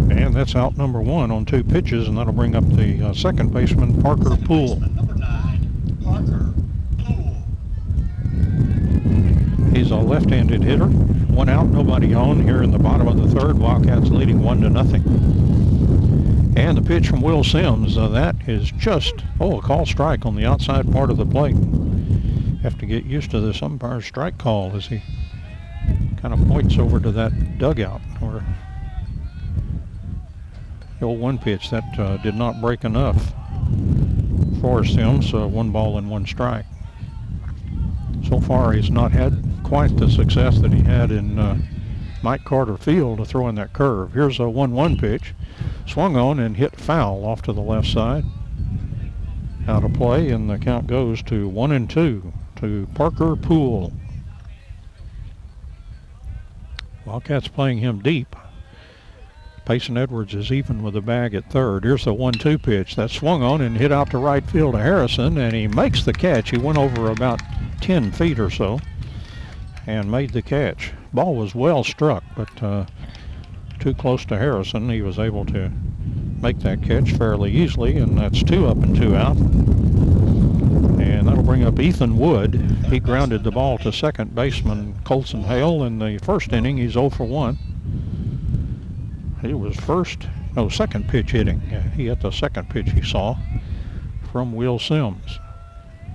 And that's out number one on 2 pitches, and that'll bring up the second baseman, Parker Poole.
Number 9, Parker Poole.
He's a left-handed hitter. 1 out, nobody on here in the bottom of the third. Wildcats leading 1-0. And the pitch from Will Sims, that is just, a call strike on the outside part of the plate. Have to get used to this umpire's strike call as he kind of points over to that dugout where the 0-1 pitch that did not break enough for Sims. 1 ball and 1 strike. So far he's not had quite the success that he had in Mike Carter Field to throw in that curve. Here's a 1-1 pitch, swung on and hit foul off to the left side. Out of play, and the count goes to 1-2 to Parker Poole. Wildcats playing him deep. Payson Edwards is even with the bag at third. Here's the 1-2 pitch that swung on and hit out to right field to Harrison, and he makes the catch. He went over about 10 feet or so and made the catch. Ball was well struck, but too close to Harrison. He was able to make that catch fairly easily, and that's 2 up and 2 out. And that'll bring up Ethan Wood. He grounded the ball to second baseman Colson Hale in the first inning. He's 0 for 1. He was second pitch hitting. He hit the second pitch he saw from Will Sims.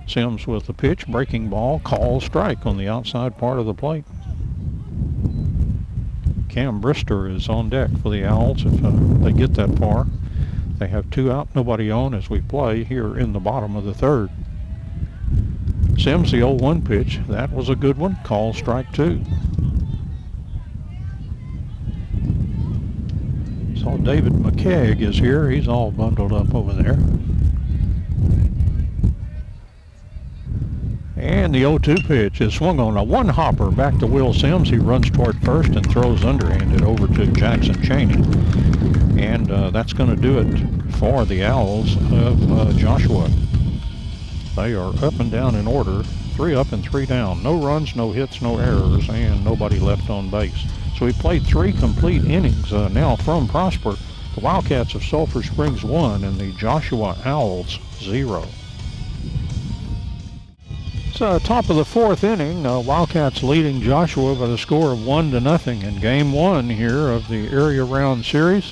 Sims with the pitch, breaking ball, call strike on the outside part of the plate. Cam Brister is on deck for the Owls if they get that far. They have 2 out, nobody on as we play here in the bottom of the third. Sims, the 0-1 pitch, that was a good one, call strike 2. So David McKeag is here. He's all bundled up over there. And the 0-2 pitch is swung on a 1-hopper back to Will Sims. He runs toward first and throws underhanded over to Jackson Cheney. And that's going to do it for the Owls of Joshua. They are up and down in order, 3 up and 3 down. No runs, no hits, no errors, and nobody left on base. So we played 3 complete innings now from Prosper. The Wildcats of Sulphur Springs 1 and the Joshua Owls 0. So top of the 4th inning, Wildcats leading Joshua by the score of 1-0 in game 1 here of the area round series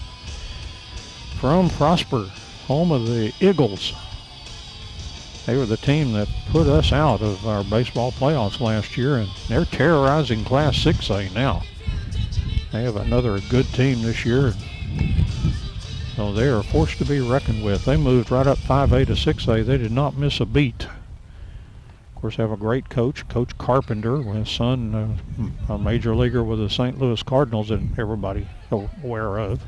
from Prosper, home of the Eagles. They were the team that put us out of our baseball playoffs last year, and they're terrorizing Class 6A now. They have another good team this year, so they are forced to be reckoned with. They moved right up 5A to 6A. They did not miss a beat. Of course, they have a great coach, Coach Carpenter, his son, a major leaguer with the St. Louis Cardinals that everybody is aware of.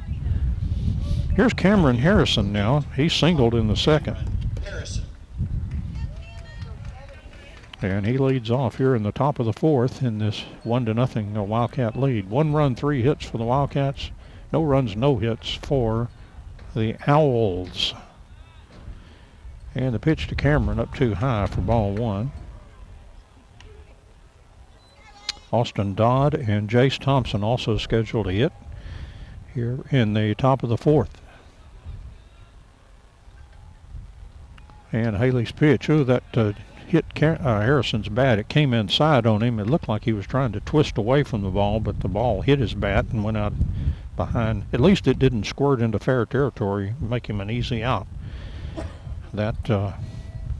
Here's Cameron Harrison now. He singled in the second.
Harrison.
And he leads off here in the top of the 4th in this 1-0 Wildcat lead. 1 run, 3 hits for the Wildcats. No runs, no hits for the Owls. And the pitch to Cameron up too high for ball 1. Austin Dodd and Jace Thompson also scheduled to hit here in the top of the 4th. And Haley's pitch, that hit Harrison's bat. It came inside on him. It looked like he was trying to twist away from the ball, but the ball hit his bat and went out behind. At least it didn't squirt into fair territory, make him an easy out. That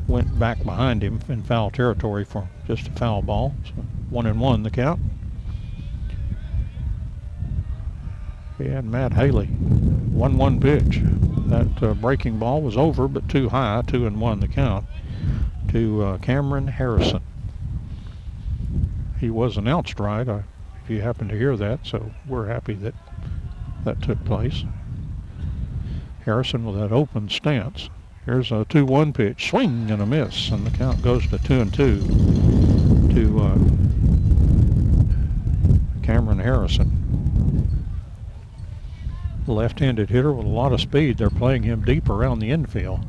went back behind him in foul territory for just a foul ball. So 1-1 the count. And Matt Haley, 1-1 pitch. That breaking ball was over, but too high, 2-1 the count to Cameron Harrison. He was announced right, if you happen to hear that, so we're happy that that took place. Harrison with that open stance. Here's a 2-1 pitch, swing and a miss, and the count goes to 2-2 to Cameron Harrison. Left-handed hitter with a lot of speed. They're playing him deep around the infield.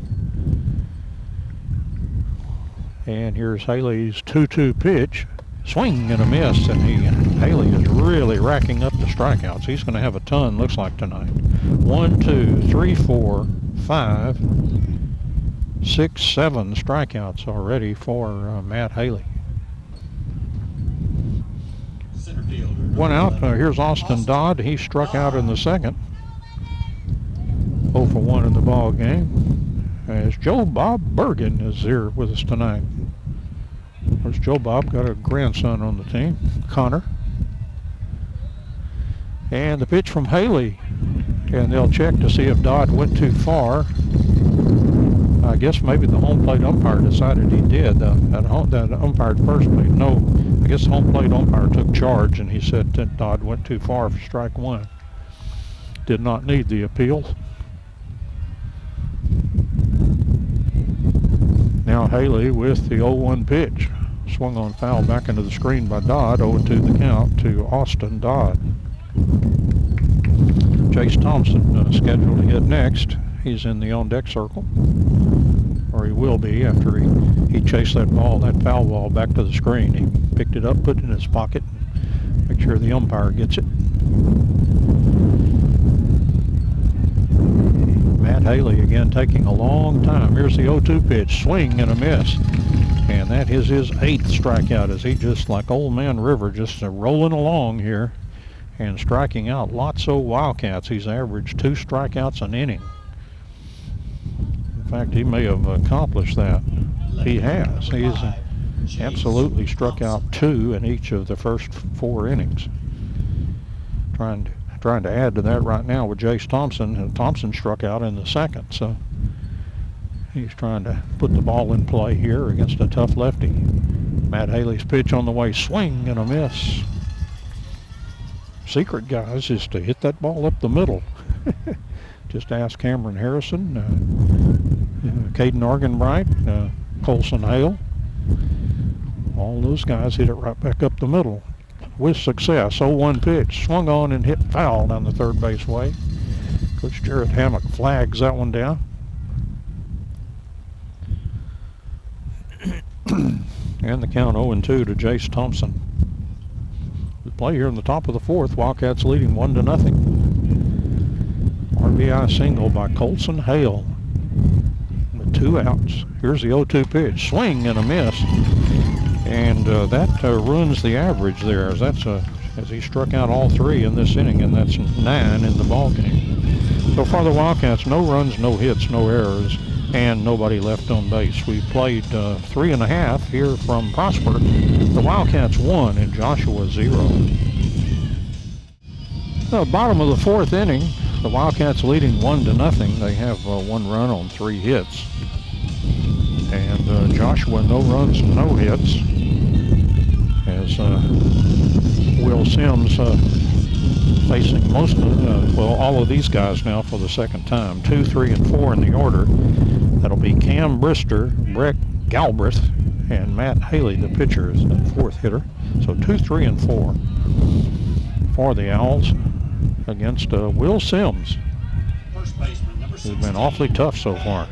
And here's Haley's 2-2 pitch, swing and a miss, and Haley is really racking up the strikeouts. He's going to have a ton, looks like, tonight. 1, 2, 3, 4, 5, 6, 7 strikeouts already for Matt Haley. One out. Here's Austin Dodd. He struck out in the second. 0 for 1 in the ball game. As Joe Bob Bergen is here with us tonight. There's Joe Bob, got a grandson on the team, Connor. And the pitch from Haley. And they'll check to see if Dodd went too far. I guess maybe the home plate umpire decided he did. That umpire first made no. I guess the home plate umpire took charge and he said that Dodd went too far for strike 1. Did not need the appeal. Now Haley with the 0-1 pitch. Swung on foul back into the screen by Dodd. 0-2 the count to Austin Dodd. Jace Thompson scheduled to hit next. He's in the on-deck circle. Or he will be after he chased that foul ball back to the screen. He picked it up, put it in his pocket, and make sure the umpire gets it. Matt Haley again taking a long time. Here's the 0-2 pitch, swing and a miss. And that is his 8th strikeout as he just, like Old Man River, just rolling along here and striking out lots of Wildcats. He's averaged 2 strikeouts an inning. In fact, he may have accomplished that. He has. He's absolutely struck out 2 in each of the first 4 innings. Trying to add to that right now with Jace Thompson. And Thompson struck out in the second, so he's trying to put the ball in play here against a tough lefty. Matt Haley's pitch on the way, swing and a miss. Secret, guys, is to hit that ball up the middle. Just ask Cameron Harrison, Caden Arganbright, Colson Hale. All those guys hit it right back up the middle with success. 0-1 pitch, swung on and hit foul down the third base way. Coach Jared Hammock flags that one down. And the count 0-2 to Jace Thompson. The play here in the top of the 4th, Wildcats leading 1-0. RBI single by Colson Hale with 2 outs. Here's the 0-2 pitch, swing and a miss. And that ruins the average there, as he struck out all 3 in this inning, and that's 9 in the ball game. So far the Wildcats, no runs, no hits, no errors, and nobody left on base. We played 3.5 here from Prosper. The Wildcats 1 and Joshua 0. The bottom of the 4th inning, the Wildcats leading 1-0. They have 1 run on 3 hits. And Joshua, no runs and no hits. As Will Sims facing most of, all of these guys now for the second time. 2, 3, and 4 in the order. That'll be Cam Brister, Breck Galbraith, and Matt Haley, the pitcher, is the 4th hitter. So 2, 3, and 4 for the Owls against Will Sims, who's been awfully tough so far.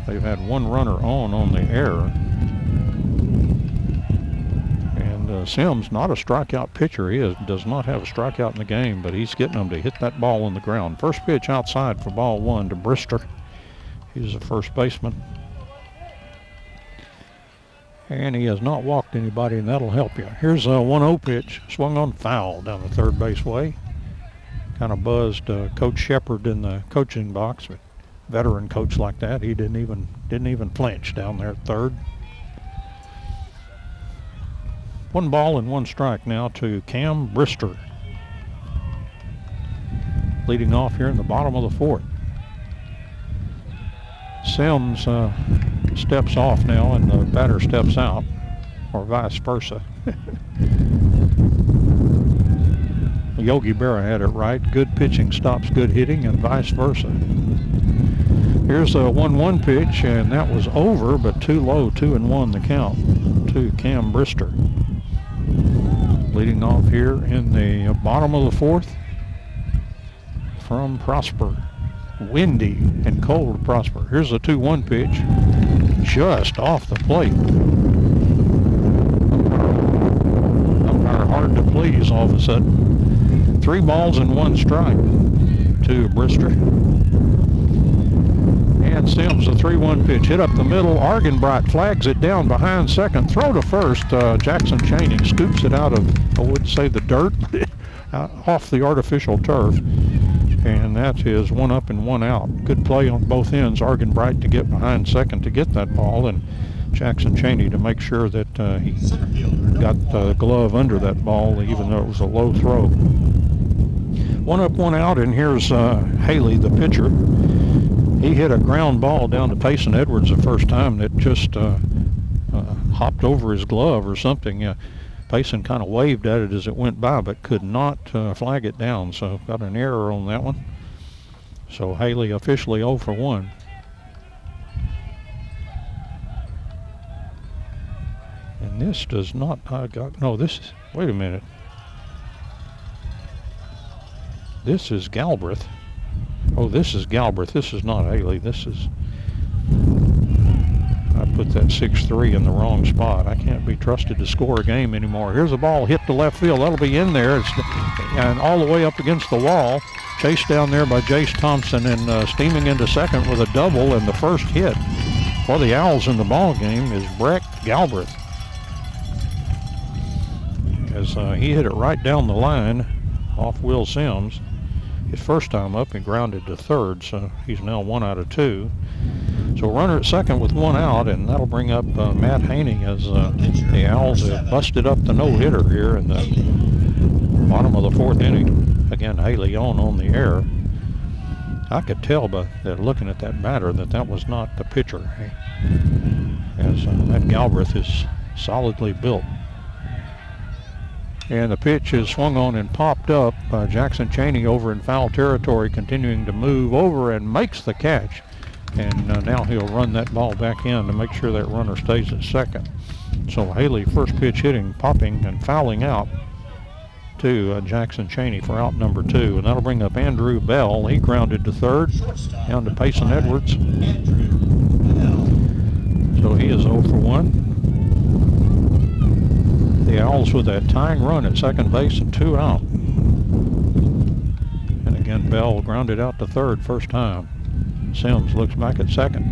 They've had 1 runner on the error. And Sims, not a strikeout pitcher. He does not have a strikeout in the game, but he's getting them to hit that ball on the ground. First pitch outside for ball 1 to Brister. He's a first baseman. And he has not walked anybody, and that'll help you. Here's a 1-0 pitch, swung on foul down the third base way. Kind of buzzed Coach Shepard in the coaching box, but veteran coach like that, he didn't even flinch down there at third. 1 ball and 1 strike now to Cam Brister. Leading off here in the bottom of the 4th. Sims steps off now and the batter steps out, or vice versa. Yogi Berra had it right. Good pitching stops good hitting, and vice versa. Here's a 1-1 pitch, and that was over, but too low, 2-1 the count to Cam Brister. Leading off here in the bottom of the fourth from Prosper. Windy and cold Prosper. Here's a 2-1 pitch, just off the plate. Umpire hard to please all of a sudden. 3 balls and 1 strike to Brister. And Sims, a 3-1 pitch, hit up the middle. Argenbright flags it down behind second. Throw to first. Jackson Chaney scoops it out of, I wouldn't say the dirt, but off the artificial turf. And that is 1 up and 1 out. Good play on both ends. Argenbright to get behind second to get that ball, and Jackson Chaney to make sure that he got the glove under that ball, even though it was a low throw. 1 up, 1 out, and here's Haley, the pitcher. He hit a ground ball down to Payson Edwards the first time that just hopped over his glove or something. Payson kind of waved at it as it went by, but could not flag it down, so got an error on that one. So Haley officially 0 for 1. And this does not, wait a minute. This is Galbraith. Oh, this is Galbraith. This is not Haley. This is, I put that 6-3 in the wrong spot. I can't be trusted to score a game anymore. Here's a ball hit to left field. That'll be in there. And all the way up against the wall. Chased down there by Jace Thompson, and steaming into second with a double. And the first hit for the Owls in the ball game is Breck Galbraith, as he hit it right down the line off Will Sims. His first time up, he grounded to third, so he's now 1 out of 2. So runner at second with 1 out, and that'll bring up Matt Haney, as the Owls have busted up the no-hitter here in the bottom of the 4th inning. Again, Haley on the air. I could tell by looking at that batter that was not the pitcher, as that Galbraith is solidly built. And the pitch is swung on and popped up. Jackson Chaney over in foul territory, continuing to move over and makes the catch. And now he'll run that ball back in to make sure that runner stays at second. So Haley, first pitch hitting, popping and fouling out to Jackson Chaney for out number 2. And that'll bring up Andrew Bell. He grounded to third, down to Payson Edwards. So he is 0 for 1. The Owls with that tying run at second base and 2 out. And again, Bell grounded out to third first time. Sims looks back at second.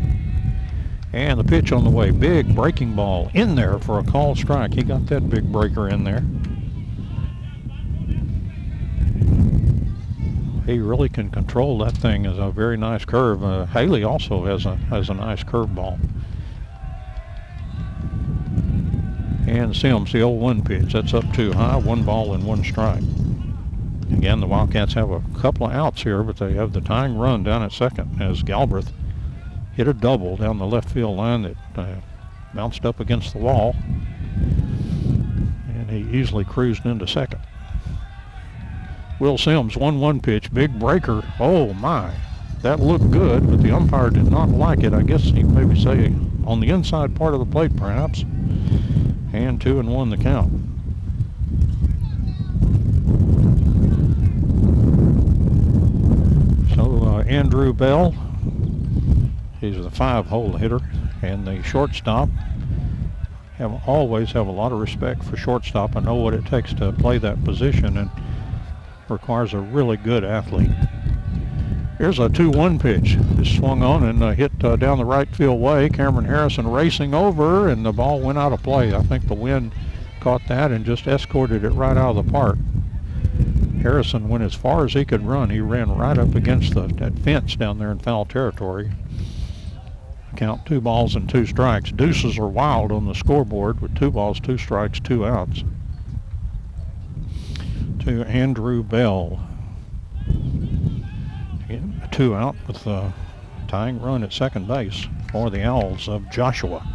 And the pitch on the way. Big breaking ball in there for a called strike. He got that big breaker in there. He really can control that thing. As a very nice curve. Haley also has a nice curveball. And Sims, the 0-1 pitch. That's up too high. 1 ball and 1 strike. Again, the Wildcats have a couple of outs here, but they have the tying run down at second, as Galbraith hit a double down the left field line that bounced up against the wall. And he easily cruised into second. Will Sims, 1-1 pitch. Big breaker. Oh, my. That looked good, but the umpire did not like it. I guess he maybe say on the inside part of the plate, perhaps. And 2-1 the count. So Andrew Bell, he's the 5-hole hitter, and the shortstop. Always have a lot of respect for shortstop. I know what it takes to play that position, and requires a really good athlete. Here's a 2-1 pitch. It's swung on and hit down the right field way. Cameron Harrison racing over, and the ball went out of play. I think the wind caught that and just escorted it right out of the park. Harrison went as far as he could run. He ran right up against that fence down there in foul territory. Count 2 balls and 2 strikes. Deuces are wild on the scoreboard with 2 balls, 2 strikes, 2 outs. To Andrew Bell. Again, a 2 out with a tying run at second base for the Owls of Joshua.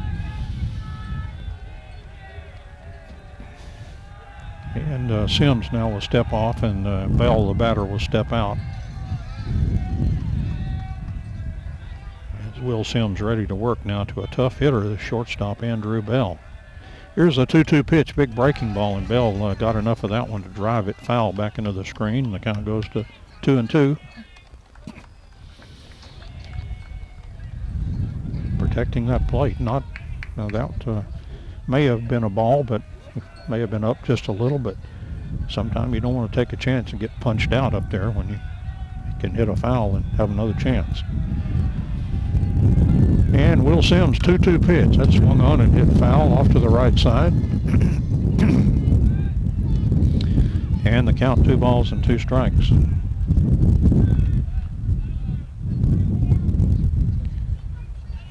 And Sims now will step off, and Bell, the batter, will step out. As Will Sims ready to work now to a tough hitter, the shortstop, Andrew Bell. Here's a 2-2 pitch, big breaking ball, and Bell got enough of that one to drive it foul back into the screen, and the count goes to 2-2. Protecting that plate. Not that may have been a ball, but may have been up just a little, but sometimes you don't want to take a chance and get punched out up there when you can hit a foul and have another chance. And Will Sims, 2-2 pitch. That swung on and hit foul off to the right side. And the count, 2 balls and 2 strikes.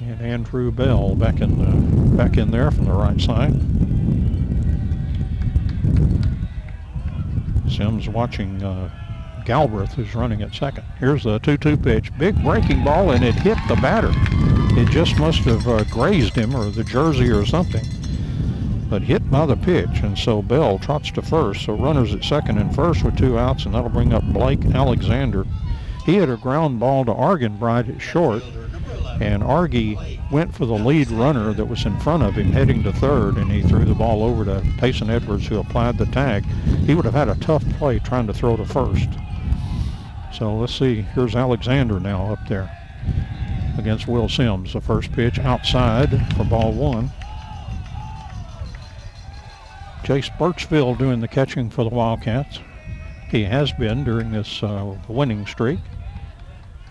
And Andrew Bell back in there from the right side. Sims watching Galbraith, who's running at second. Here's the 2-2 pitch. Big breaking ball, and it hit the batter. It just must have grazed him or the jersey or something. But hit by the pitch, and so Bell trots to first. So runners at second and first with 2 outs, and that'll bring up Blake Alexander. He had a ground ball to Argenbright at short, and Argy went for the lead runner that was in front of him heading to third, and he threw the ball over to Tayson Edwards, who applied the tag. He would have had a tough play trying to throw to first. So let's see, here's Alexander now up there against Will Sims. The first pitch outside for ball 1. Chase Birchfield doing the catching for the Wildcats. He has been during this winning streak.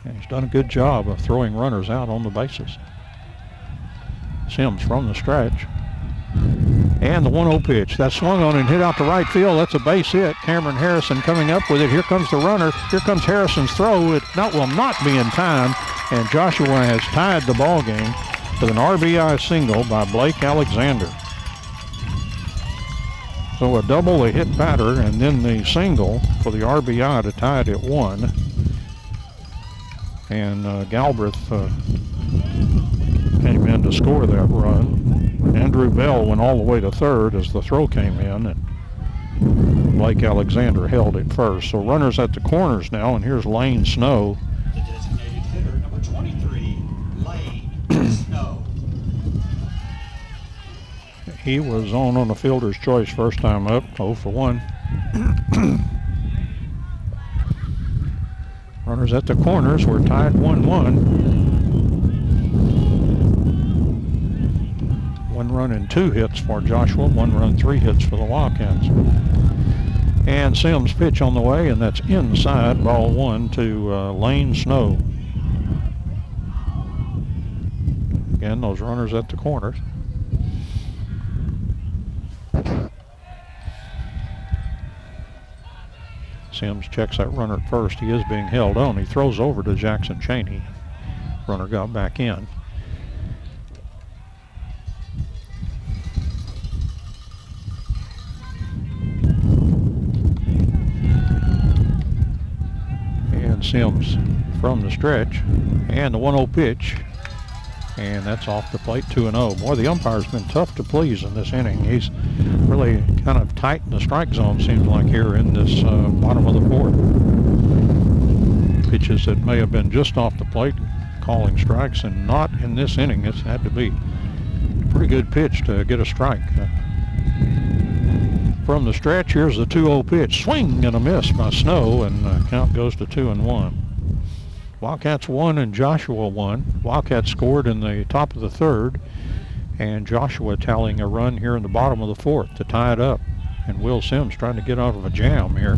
And he's done a good job of throwing runners out on the bases. Sims from the stretch. And the 1-0 pitch. That swung on and hit out to right field. That's a base hit. Cameron Harrison coming up with it. Here comes the runner. Here comes Harrison's throw. It will not be in time. And Joshua has tied the ball game with an RBI single by Blake Alexander. So a double, a hit batter, and then the single for the RBI to tie it at 1. And Galbraith came in to score that run. Andrew Bell went all the way to third as the throw came in, and Blake Alexander held it first. So runners at the corners now, and here's Lane Snow.
The designated hitter, number 23, Lane Snow.
He was on the fielder's choice first time up, 0 for 1. Runners at the corners. We're tied 1-1. 1 run and 2 hits for Joshua. 1 run, 3 hits for the Wildcats. And Sims pitch on the way, and that's inside, ball 1 to Lane Snow. Again, those runners at the corners. Sims checks that runner at first. He is being held on. He throws over to Jackson Cheney. Runner got back in. And Sims from the stretch. And the 1-0 pitch. And that's off the plate, 2-0. Boy, the umpire's been tough to please in this inning. He's really kind of tightened the strike zone, seems like, here in this bottom of the 4th. Pitches that may have been just off the plate, calling strikes, and not in this inning. It's had to be a pretty good pitch to get a strike. From the stretch, here's the 2-0 pitch. Swing and a miss by Snow, and the count goes to 2-1. Wildcats won and Joshua won. Wildcats scored in the top of the 3rd, and Joshua tallying a run here in the bottom of the 4th to tie it up. And Will Sims trying to get out of a jam here.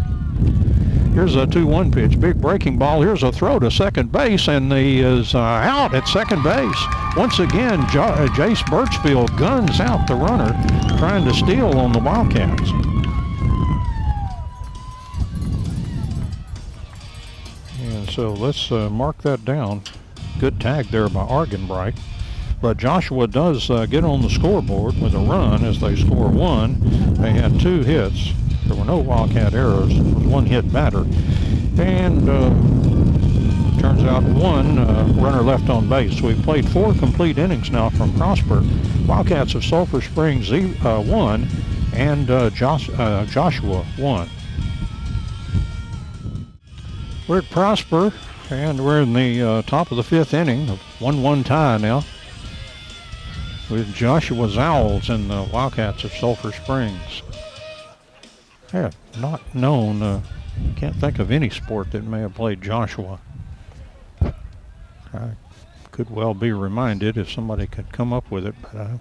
Here's a 2-1 pitch, big breaking ball. Here's a throw to second base, and he is out at second base. Once again, Jace Birchfield guns out the runner, trying to steal on the Wildcats. So let's mark that down. Good tag there by Argenbright. But Joshua does get on the scoreboard with a run as they score 1. They had 2 hits. There were no Wildcat errors. It was 1 hit batter. And turns out 1 runner left on base. We've played 4 complete innings now from Prosper. Wildcats of Sulphur Springs 1 and Joshua 1. We're at Prosper, and we're in the top of the 5th inning, a 1-1 tie now, with Joshua's Owls and the WildCats of Sulphur Springs. I have not known, can't think of any sport that may have played Joshua. I could well be reminded if somebody could come up with it, but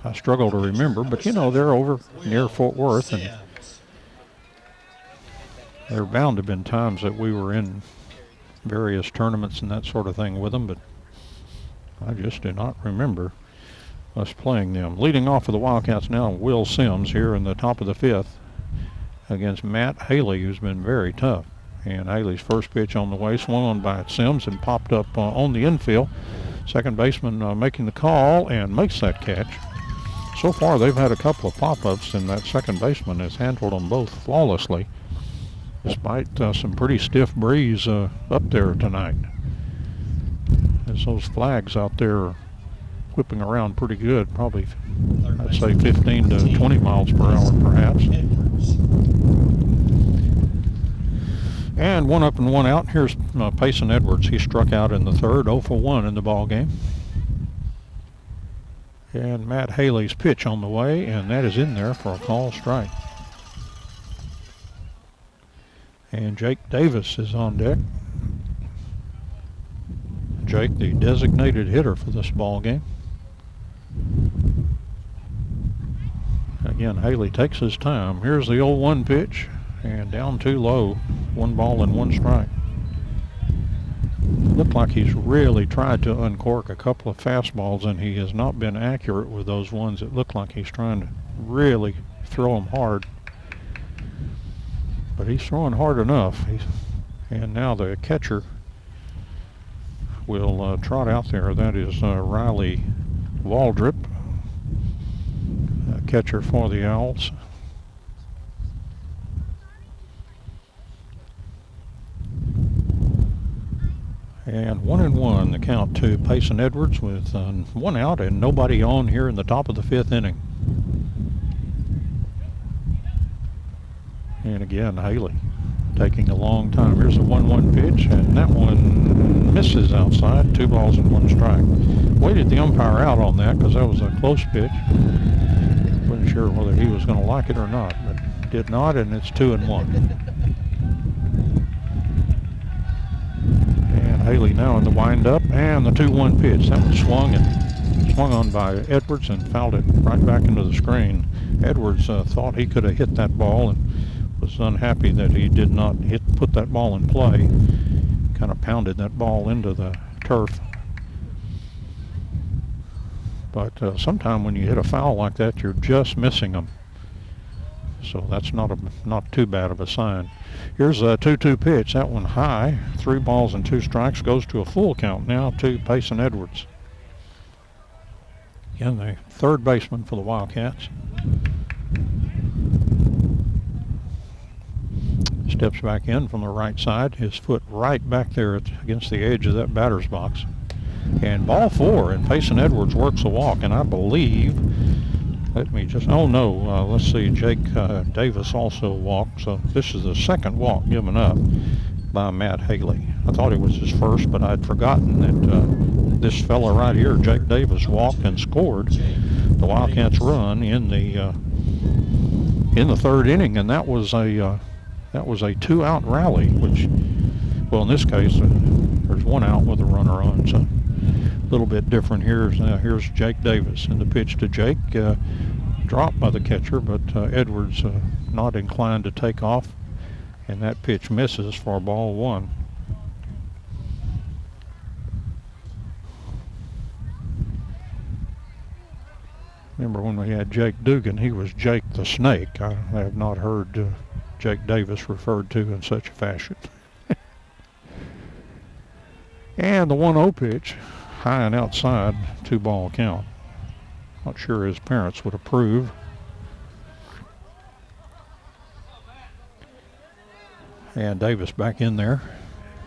I struggle to remember. But you know, they're over near Fort Worth, and there bound to have been times that we were in various tournaments and that sort of thing with them, but I just do not remember us playing them. Leading off for the Wildcats now, Will Sims here in the top of the 5th against Matt Haley, who's been very tough. And Haley's first pitch on the way, swung on by Sims and popped up on the infield. Second baseman making the call and makes that catch. So far they've had a couple of pop-ups, and that second baseman has handled them both flawlessly, despite some pretty stiff breeze up there tonight. As those flags out there are whipping around pretty good, probably I'd say 15 to 20 miles per hour perhaps. And 1 up and 1 out. Here's Payson Edwards. He struck out in the 3rd, 0 for 1 in the ball game. And Matt Haley's pitch on the way, and that is in there for a call strike. And Jake Davis is on deck. Jake, the designated hitter for this ball game. Again, Haley takes his time. Here's the 0-1 pitch, and down too low. 1 ball and 1 strike. Looked like he's really tried to uncork a couple of fastballs, and he has not been accurate with those ones. It looked like he's trying to really throw them hard. But he's throwing hard enough. And now the catcher will trot out there. That is Riley Waldrop, catcher for the Owls. And 1-1 the count to Payson Edwards with 1 out and nobody on here in the top of the 5th inning. And again, Haley taking a long time. Here's a 1-1 pitch, and that one misses outside. 2 balls and 1 strike. Waited the umpire out on that because that was a close pitch. Wasn't sure whether he was going to like it or not, but did not, and it's 2-1. And Haley now in the windup, and the 2-1 pitch. That was swung on by Edwards and fouled it right back into the screen. Edwards thought he could have hit that ball and was unhappy that he did not put that ball in play. Kind of pounded that ball into the turf. But sometime when you hit a foul like that, you're just missing them. So that's not too bad of a sign. Here's a 2-2 pitch. That one high. 3 balls and 2 strikes. Goes to a full count now to Payson Edwards. Again, the 3rd baseman for the Wildcats. Steps back in from the right side. His foot right back there against the edge of that batter's box. And ball 4, and Payson Edwards works a walk, and I believe, let's see, Jake Davis also walked, so this is the 2nd walk given up by Matt Haley. I thought it was his first, but I'd forgotten that this fella right here, Jake Davis, walked and scored the Wildcats' run in the 3rd inning, and that was a 2-out rally, which, well, in this case, there's 1 out with a runner on, so a little bit different here. Here's Jake Davis, and the pitch to Jake, dropped by the catcher, but Edwards not inclined to take off, and that pitch misses for ball 1. Remember when we had Jake Dugan, he was Jake the Snake. I have not heard Jake Davis referred to in such a fashion. And the 1-0 pitch, high and outside, 2-ball count. Not sure his parents would approve. And Davis back in there.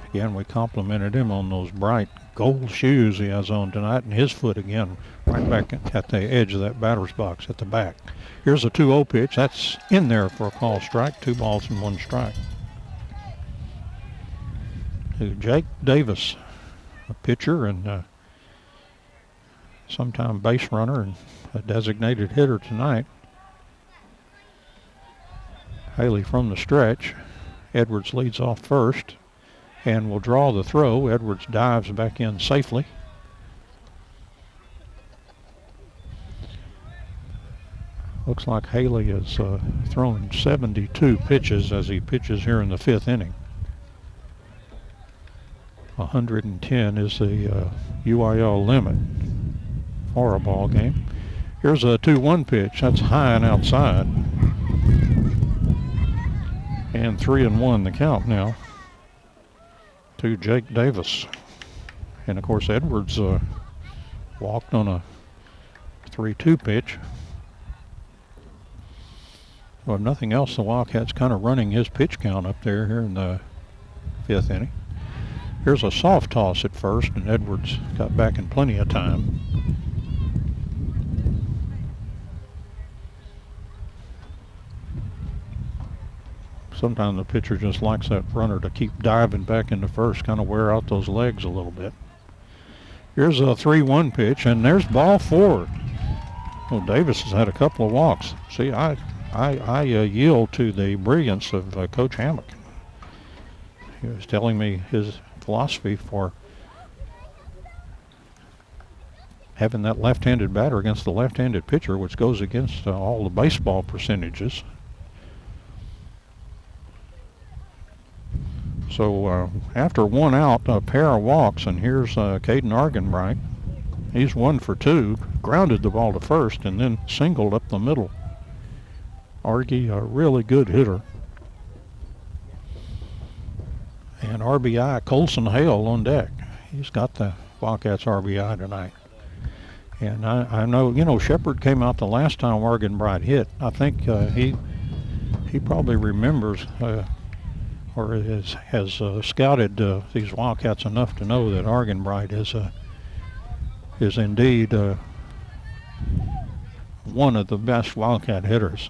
Again, we complimented him on those bright gold shoes he has on tonight, and his foot again right back at the edge of that batter's box at the back. Here's a 2-0 pitch. That's in there for a call strike. 2 balls and 1 strike. To Jake Davis, a pitcher and sometime base runner and a designated hitter tonight. Haley from the stretch. Edwards leads off first and will draw the throw. Edwards dives back in safely. Looks like Haley is throwing 72 pitches as he pitches here in the 5th inning. 110 is the UIL limit for a ball game. Here's a 2-1 pitch. That's high and outside. And 3-1 the count now to Jake Davis. And of course Edwards walked on a 3-2 pitch. Well, if nothing else, the Wildcats kind of running his pitch count up there here in the 5th inning. Here's a soft toss at first, and Edwards got back in plenty of time. Sometimes the pitcher just likes that runner to keep diving back into first, kind of wear out those legs a little bit. Here's a 3-1 pitch, and there's ball 4. Well, Davis has had a couple of walks. See, I yield to the brilliance of Coach Hammock. He was telling me his philosophy for having that left-handed batter against the left-handed pitcher, which goes against all the baseball percentages. So after 1 out, a pair of walks, and here's Caden Argenbright. He's 1 for 2, grounded the ball to first, and then singled up the middle. Argie, a really good hitter. And RBI, Colson Hale on deck. He's got the Wildcats RBI tonight. And I know, Shepard came out the last time Argenbright hit. I think he probably remembers or has scouted these Wildcats enough to know that Argenbright is indeed one of the best Wildcat hitters,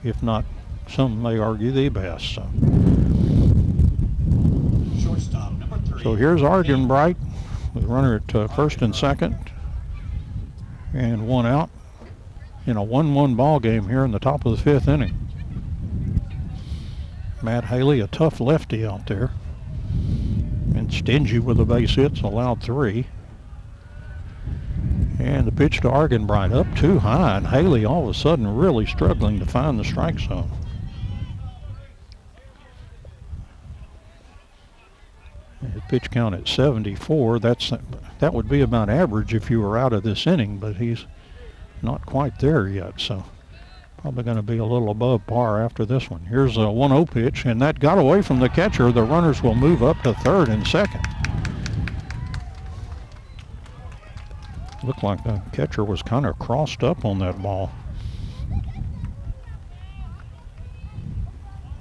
if not, some may argue, the best. So here's Argenbright with a runner at first and second, and 1 out in a 1-1 ball game here in the top of the 5th inning. Matt Haley, a tough lefty out there, and stingy with the base hits, allowed 3. And the pitch to Argenbright up too high, and Haley all of a sudden really struggling to find the strike zone. The pitch count at 74. That would be about average if you were out of this inning, but he's not quite there yet, so probably going to be a little above par after this one. Here's a 1-0 pitch, and that got away from the catcher. The runners will move up to third and second. Looked like the catcher was kind of crossed up on that ball.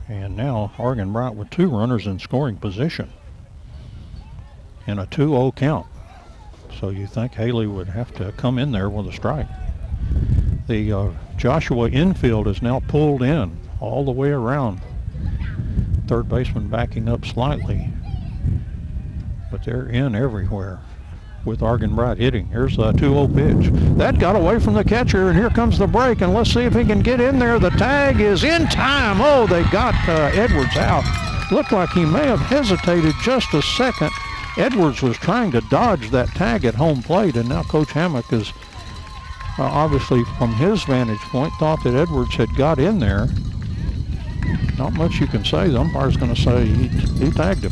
And now Argenbright with 2 runners in scoring position and a 2-0 count. So you think Haley would have to come in there with a strike. The Joshua infield is now pulled in all the way around. Third baseman backing up slightly, but they're in everywhere with Argenbright hitting. Here's a 2-0 pitch. That got away from the catcher, and here comes the break, and let's see if he can get in there. The tag is in time. Oh, they got Edwards out. Looked like he may have hesitated just a second. Edwards was trying to dodge that tag at home plate, and now Coach Hammock is obviously, from his vantage point, thought that Edwards had got in there. Not much you can say. The umpire's going to say he tagged him.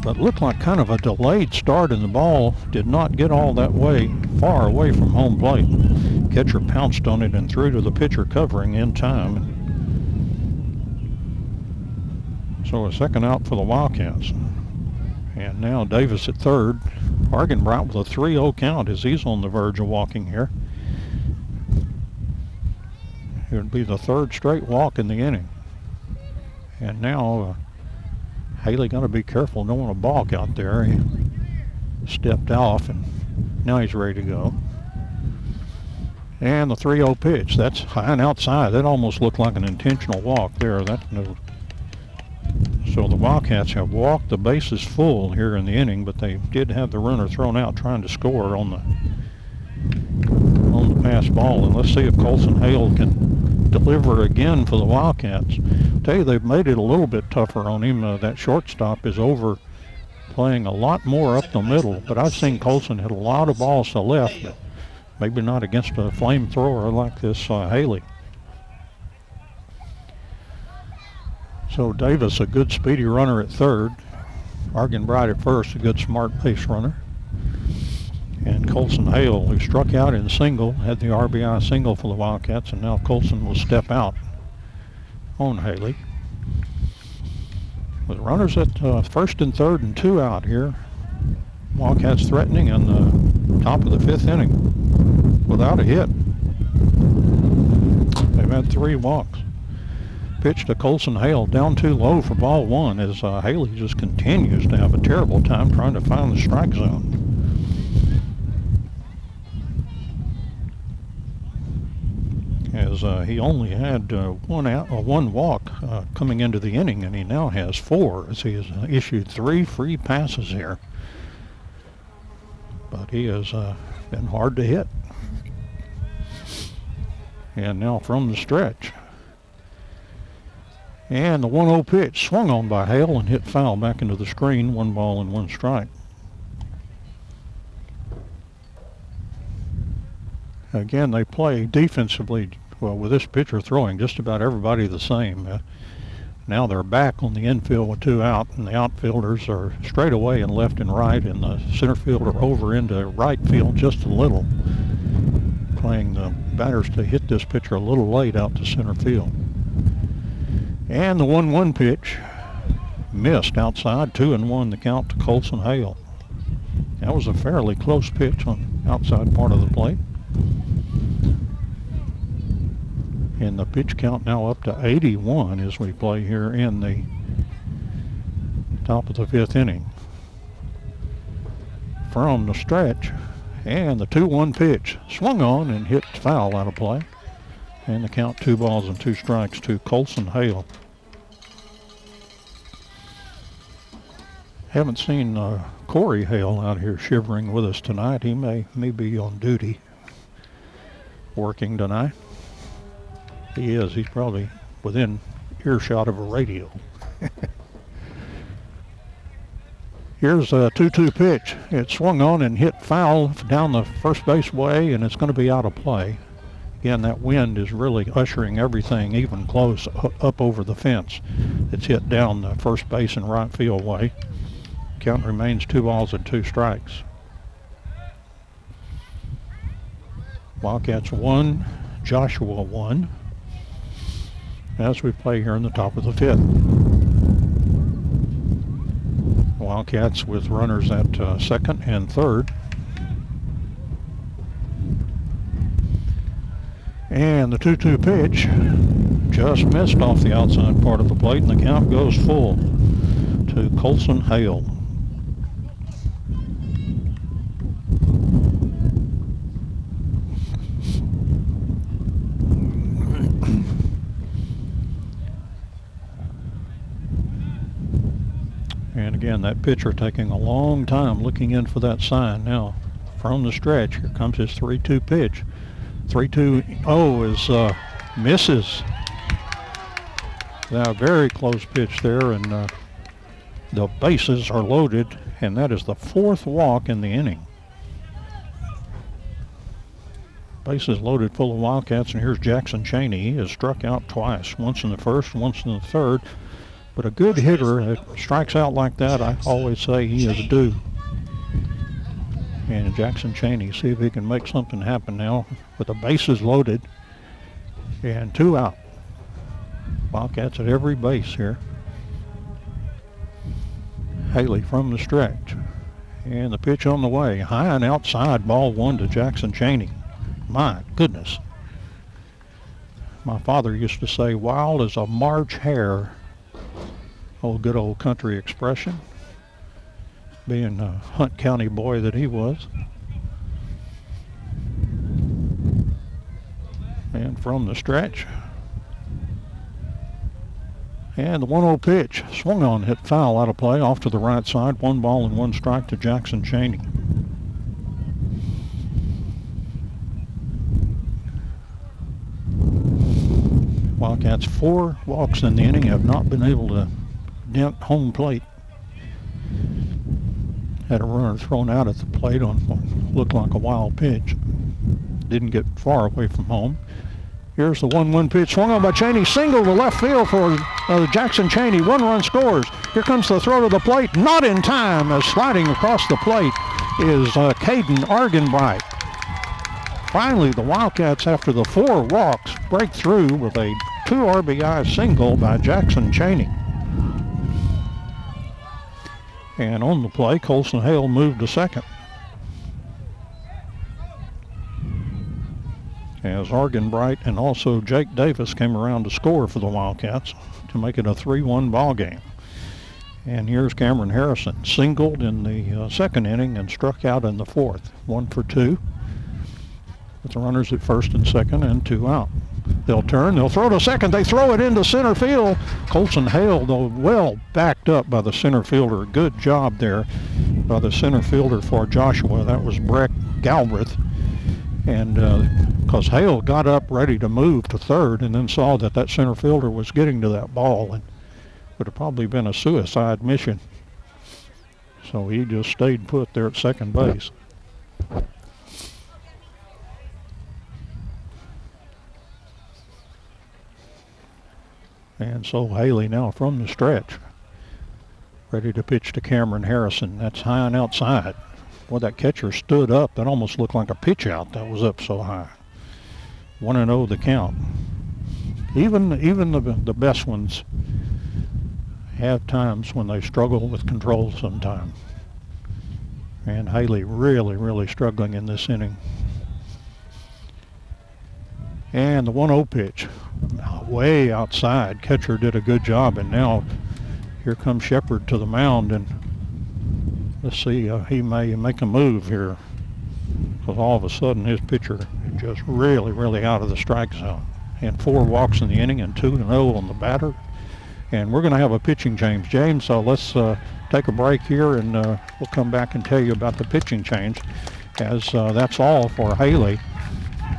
But looked like kind of a delayed start, and the ball did not get all that far away from home plate. Catcher pounced on it and threw to the pitcher covering in time. So a second out for the Wildcats. And now Davis at third. Argenbright with a 3-0 count as he's on the verge of walking here. It would be the 3rd straight walk in the inning. And now Haley got to be careful, don't want to balk out there. He stepped off and now he's ready to go. And the 3-0 pitch, that's high and outside. That almost looked like an intentional walk there. So the Wildcats have walked the bases full here in the inning, but they did have the runner thrown out trying to score on the pass ball. And let's see if Colson Hale can deliver again for the Wildcats. I tell you, they've made it a little bit tougher on him. That shortstop is over playing a lot more up the middle, but I've seen Colson hit a lot of balls to left, but maybe not against a flamethrower like this Haley. So Davis, a good speedy runner at third. Argenbright at first, a good smart base runner. And Colson Hale, who struck out in single, had the RBI single for the Wildcats, and now Colson will step out on Haley. With runners at first and third and 2 out here. Wildcats threatening in the top of the 5th inning without a hit. They've had 3 walks. Pitch to Colson Hale, down too low for ball 1 as Haley just continues to have a terrible time trying to find the strike zone. As he only had one walk coming into the inning, and he now has 4 as he has issued 3 free passes here. But he has been hard to hit. And now from the stretch. And the 1-0 pitch swung on by Hale and hit foul back into the screen. 1 ball and 1 strike. Again, they play defensively, well, with this pitcher throwing just about everybody the same. Now they're back on the infield with 2 out, and the outfielders are straight away and left and right, and the center fielder over into right field just a little, playing the batters to hit this pitcher a little late out to center field. And the 1-1 pitch missed outside, 2-1 the count to Colson Hale. That was a fairly close pitch on the outside part of the plate. And the pitch count now up to 81 as we play here in the top of the 5th inning. From the stretch, and the 2-1 pitch swung on and hit foul out of play. And the count 2 balls and 2 strikes to Colson Hale. Haven't seen Corey Hale out here shivering with us tonight. He may be on duty working tonight. He is. He's probably within earshot of a radio. Here's a 2-2 pitch. It swung on and hit foul down the first base way, and it's going to be out of play. Again, that wind is really ushering everything even close up over the fence. It's hit down the first base and right field way. Count remains 2 balls and 2 strikes. Wildcats 1, Joshua 1, as we play here in the top of the 5th. Wildcats with runners at second and third. And the 2-2 pitch just missed off the outside part of the plate, and the count goes full to Colson Hale. And again, that pitcher taking a long time looking in for that sign. Now, from the stretch, here comes his 3-2 pitch. 3-2-0 is misses. Now, very close pitch there, and the bases are loaded, and that is the 4th walk in the inning. Bases loaded full of Wildcats, and here's Jackson Cheney. He has struck out twice, once in the first, once in the third. But a good hitter that strikes out like that, I always say he is due. And Jackson Cheney, see if he can make something happen now with the bases loaded and 2 out. Wildcats at every base here. Haley from the stretch. And the pitch on the way. High and outside, ball 1 to Jackson Cheney. My goodness. My father used to say, wild as a March hare Good old country expression, being a Hunt County boy that he was. And from the stretch. And the 1-0 pitch, swung on, hit foul, out of play, off to the right side. 1 ball and 1 strike to Jackson Cheney. Wildcats 4 walks in the inning, have not been able to dent home plate. Had a runner thrown out at the plate on what looked like a wild pitch. Didn't get far away from home. Here's the 1-1 pitch, swung on by Cheney, single to left field for Jackson Cheney. 1 run scores. Here comes the throw to the plate, not in time, as sliding across the plate is Caden Argenbright. Finally, the Wildcats, after the 4 walks, break through with a 2 RBI single by Jackson Cheney. And on the play, Colson Hale moved to second, as Argenbright and also Jake Davis came around to score for the Wildcats to make it a 3-1 ball game. And here's Cameron Harrison, singled in the second inning and struck out in the 4th. 1 for 2 with the runners at first and second and 2 out. They'll turn, they'll throw to second, they throw it into center field. Colson Hale, though, well backed up by the center fielder. Good job there by the center fielder for Joshua. That was Breck Galbraith. And because Hale got up ready to move to third and then saw that that center fielder was getting to that ball, and would have probably been a suicide mission. So he just stayed put there at second base. And so Haley now from the stretch, ready to pitch to Cameron Harrison. That's high and outside. Boy, that catcher stood up. That almost looked like a pitch out. That was up so high. 1-0 the count. Even the best ones have times when they struggle with control sometimes. And Haley really struggling in this inning. And the 1-0 pitch, way outside. Catcher did a good job, and now here comes Shepard to the mound, and let's see, he may make a move here, because all of a sudden his pitcher is just really out of the strike zone. And 4 walks in the inning and 2-0 on the batter. And we're going to have a pitching change, James, so let's take a break here, and we'll come back and tell you about the pitching change, as that's all for Haley,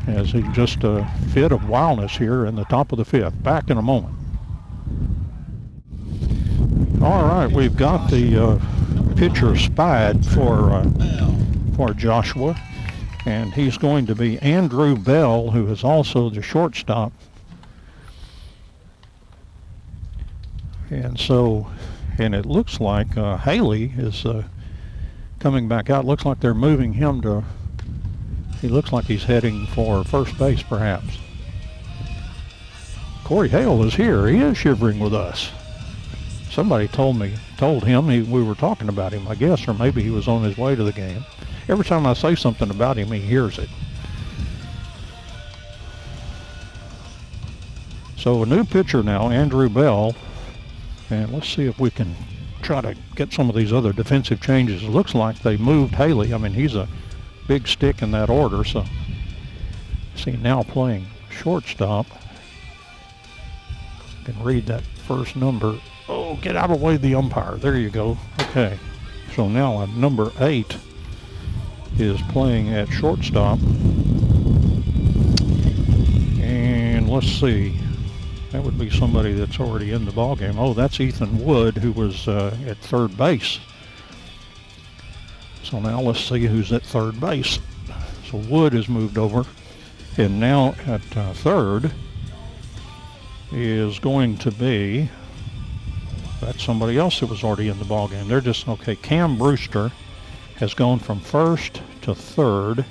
as he just a fit of wildness here in the top of the 5th. Back in a moment. All right, we've got the pitcher spied for Joshua, and he's going to be Andrew Bell, who is also the shortstop. And so, and it looks like Haley is coming back out. Looks like they're moving him to, he looks like he's heading for first base perhaps. Corey Hale is here. He is shivering with us. Somebody told him we were talking about him, I guess, or maybe he was on his way to the game. Every time I say something about him, he hears it. So a new pitcher now, Andrew Bell. And let's see if we can try to get some of these other defensive changes. It looks like they moved Haley. I mean, he's a big stick in that order. So see, now playing shortstop. You can read that first number. Oh, get out of the way of the umpire. There you go. Okay. So now number 8 is playing at shortstop. And let's see. That would be somebody that's already in the ball game. Oh, that's Ethan Wood, who was at third base. So now let's see who's at third base. So Wood has moved over, and now at third is going to be, that's somebody else that was already in the ball game. They're just, okay, Cam Brewster has gone from first to third,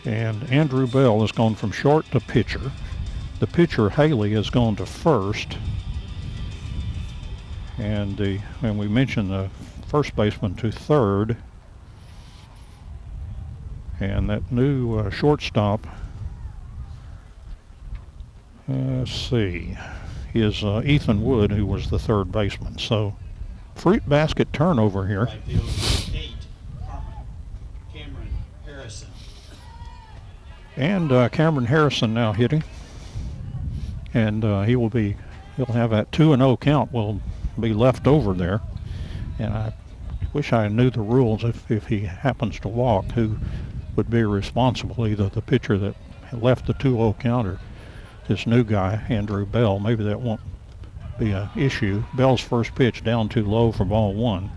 and Andrew Bell has gone from short to pitcher. The pitcher, Haley, has gone to first. And we mentioned the first baseman to third. And that new shortstop, let's see, is Ethan Wood, who was the third baseman. So fruit basket turnover here.
Right field, 8, Cameron Harrison.
And Cameron Harrison now hitting. And he'll have that 2-0 count will be left over there. And I wish I knew the rules if he happens to walk, who would be responsible, either the pitcher that left the 2-0 count or this new guy, Andrew Bell. Maybe that won't be an issue. Bell's first pitch down too low for ball 1.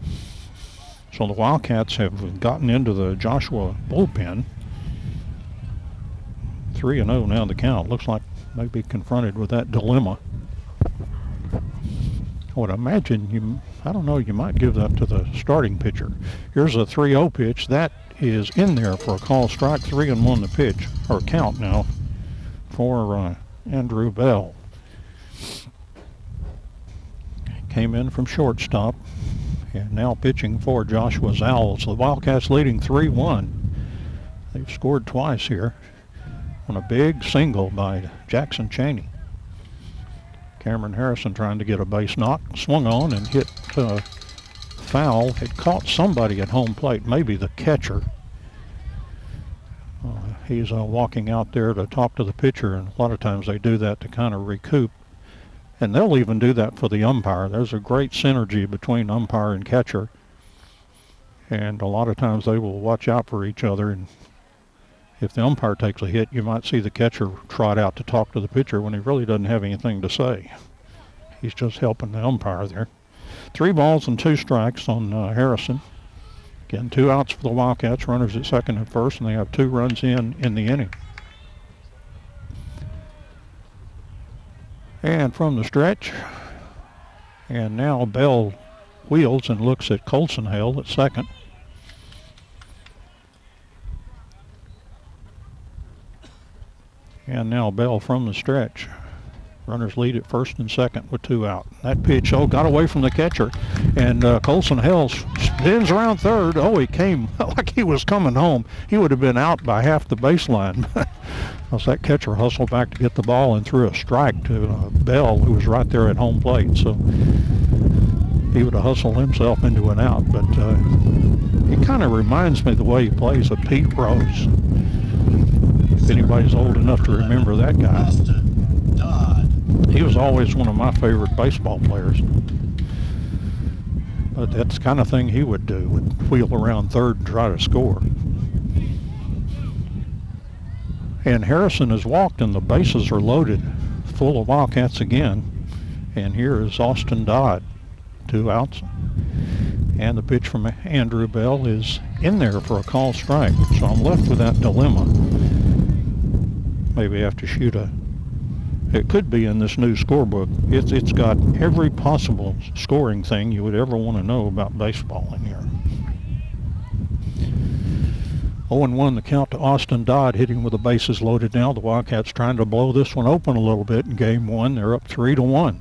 So the Wildcats have gotten into the Joshua bullpen. 3-0 now the count. Looks like maybe confronted with that dilemma. I would imagine you might give that to the starting pitcher. Here's a 3-0 pitch. That is in there for a call strike. 3-1 the pitch, or count now, for Andrew Bell. Came in from shortstop and now pitching for Joshua's Owls. The Wildcats leading 3-1. They've scored twice here on a big single by Jackson Cheney. Cameron Harrison trying to get a base knock, swung on and hit foul. Had caught somebody at home plate, maybe the catcher. He's walking out there to talk to the pitcher, and a lot of times they do that to kind of recoup. And they'll even do that for the umpire. There's a great synergy between umpire and catcher. And a lot of times they will watch out for each other. And if the umpire takes a hit, you might see the catcher trot out to talk to the pitcher when he really doesn't have anything to say. He's just helping the umpire there. 3 balls and 2 strikes on Harrison. Again, 2 outs for the Wildcats, runners at second and first, and they have 2 runs in the inning. And from the stretch, and now Bell wheels and looks at Colson Hale at second. And now Bell from the stretch. Runners lead at first and second with 2 out. That pitch, got away from the catcher. And Colson Hale spins around third. He came like he was coming home. He would have been out by half the baseline. Because that catcher hustled back to get the ball and threw a strike to Bell, who was right there at home plate. So he would have hustled himself into an out. But he kind of reminds me the way he plays of Pete Rose. If anybody's old enough to remember that guy. He was always one of my favorite baseball players. But that's the kind of thing he would do, would wheel around third and try to score. And Harrison has walked and the bases are loaded, full of Wildcats again. And here is Austin Dodd, 2 outs. And the pitch from Andrew Bell is in there for a call strike. So I'm left with that dilemma. Maybe I have to shoot it could be in this new scorebook. It's got every possible scoring thing you would ever want to know about baseball in here. 0-1 the count to Austin Dodd, hitting with the bases loaded now. The Wildcats trying to blow this one open a little bit in game 1. They're up 3-1.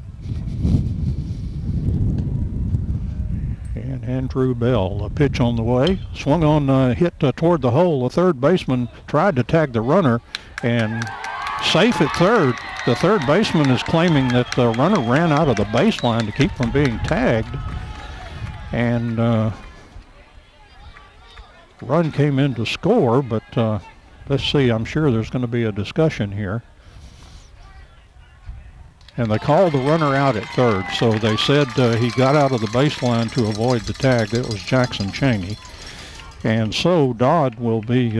And Andrew Bell, a pitch on the way. Swung on, hit toward the hole. The third baseman tried to tag the runner and safe at third. The third baseman is claiming that the runner ran out of the baseline to keep from being tagged. And run came in to score, but let's see, I'm sure there's going to be a discussion here. And they called the runner out at third, so they said he got out of the baseline to avoid the tag. That was Jackson Cheney. And so Dodd will be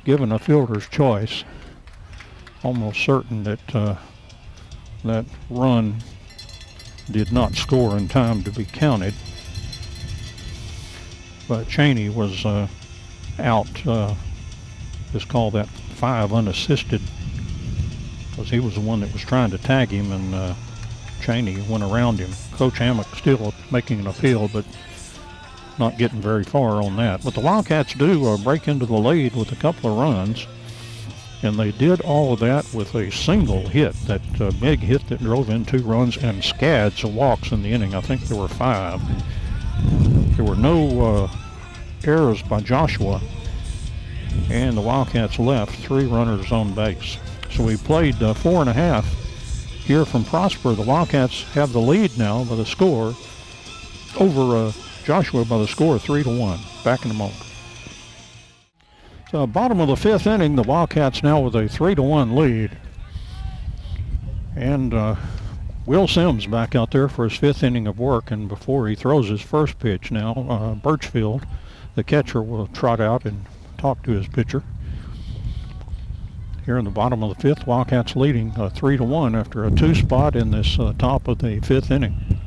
given a fielder's choice. Almost certain that that run did not score in time to be counted. But Cheney was out. Just call that 5 unassisted, because he was the one that was trying to tag him, and Cheney went around him. Coach Hammock still making an appeal, but not getting very far on that. But the Wildcats do break into the lead with a couple of runs. And they did all of that with a single hit, that big hit that drove in 2 runs and scads of walks in the inning. I think there were 5. There were no errors by Joshua, and the Wildcats left 3 runners on base. So we played 4.5 here from Prosper. The Wildcats have the lead now by the score over Joshua by the score of 3-1. Back in a moment. So bottom of the 5th inning, the Wildcats now with a 3-1 lead. And Will Sims back out there for his 5th inning of work, and before he throws his first pitch now, Birchfield, the catcher, will trot out and talk to his pitcher. Here in the bottom of the 5th, Wildcats leading 3-1 after a 2 spot in this top of the 5th inning.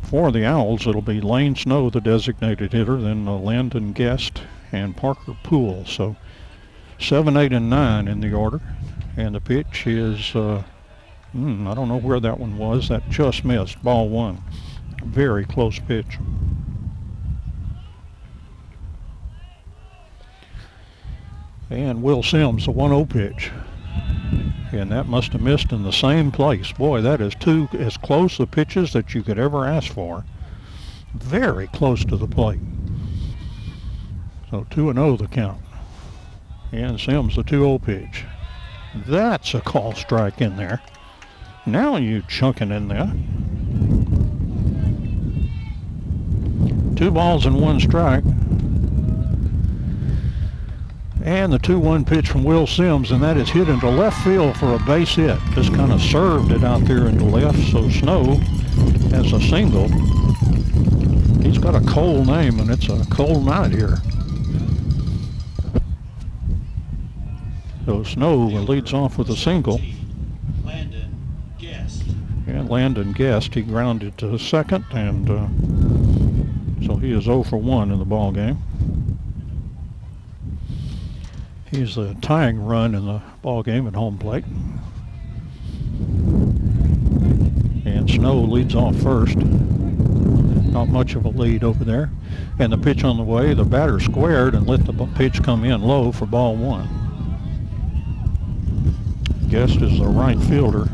For the Owls, it'll be Lane Snow, the designated hitter, then Landon Guest and Parker Poole. So 7, 8, and 9 in the order. And the pitch is, I don't know where that one was. That just missed. Ball 1. Very close pitch. And Will Sims, the 1-0 pitch. And that must have missed in the same place. Boy, that is as close the pitches that you could ever ask for. Very close to the plate. So 2-0 the count. And Sims, the 2-0 pitch. That's a call strike in there. Now you chunking in there. 2 balls and 1 strike. And the 2-1 pitch from Will Sims, and that is hit into left field for a base hit. Just kind of served it out there into left, so Snow has a single. He's got a cold name, and it's a cold night here. So Snow leads off with a single.
Landon Guest.
And Landon Guest, he grounded to second, and so he is 0 for 1 in the ball game. He's the tying run in the ball game at home plate. And Snow leads off first. Not much of a lead over there. And the pitch on the way, the batter squared and let the pitch come in low for ball 1. Guest is the right fielder.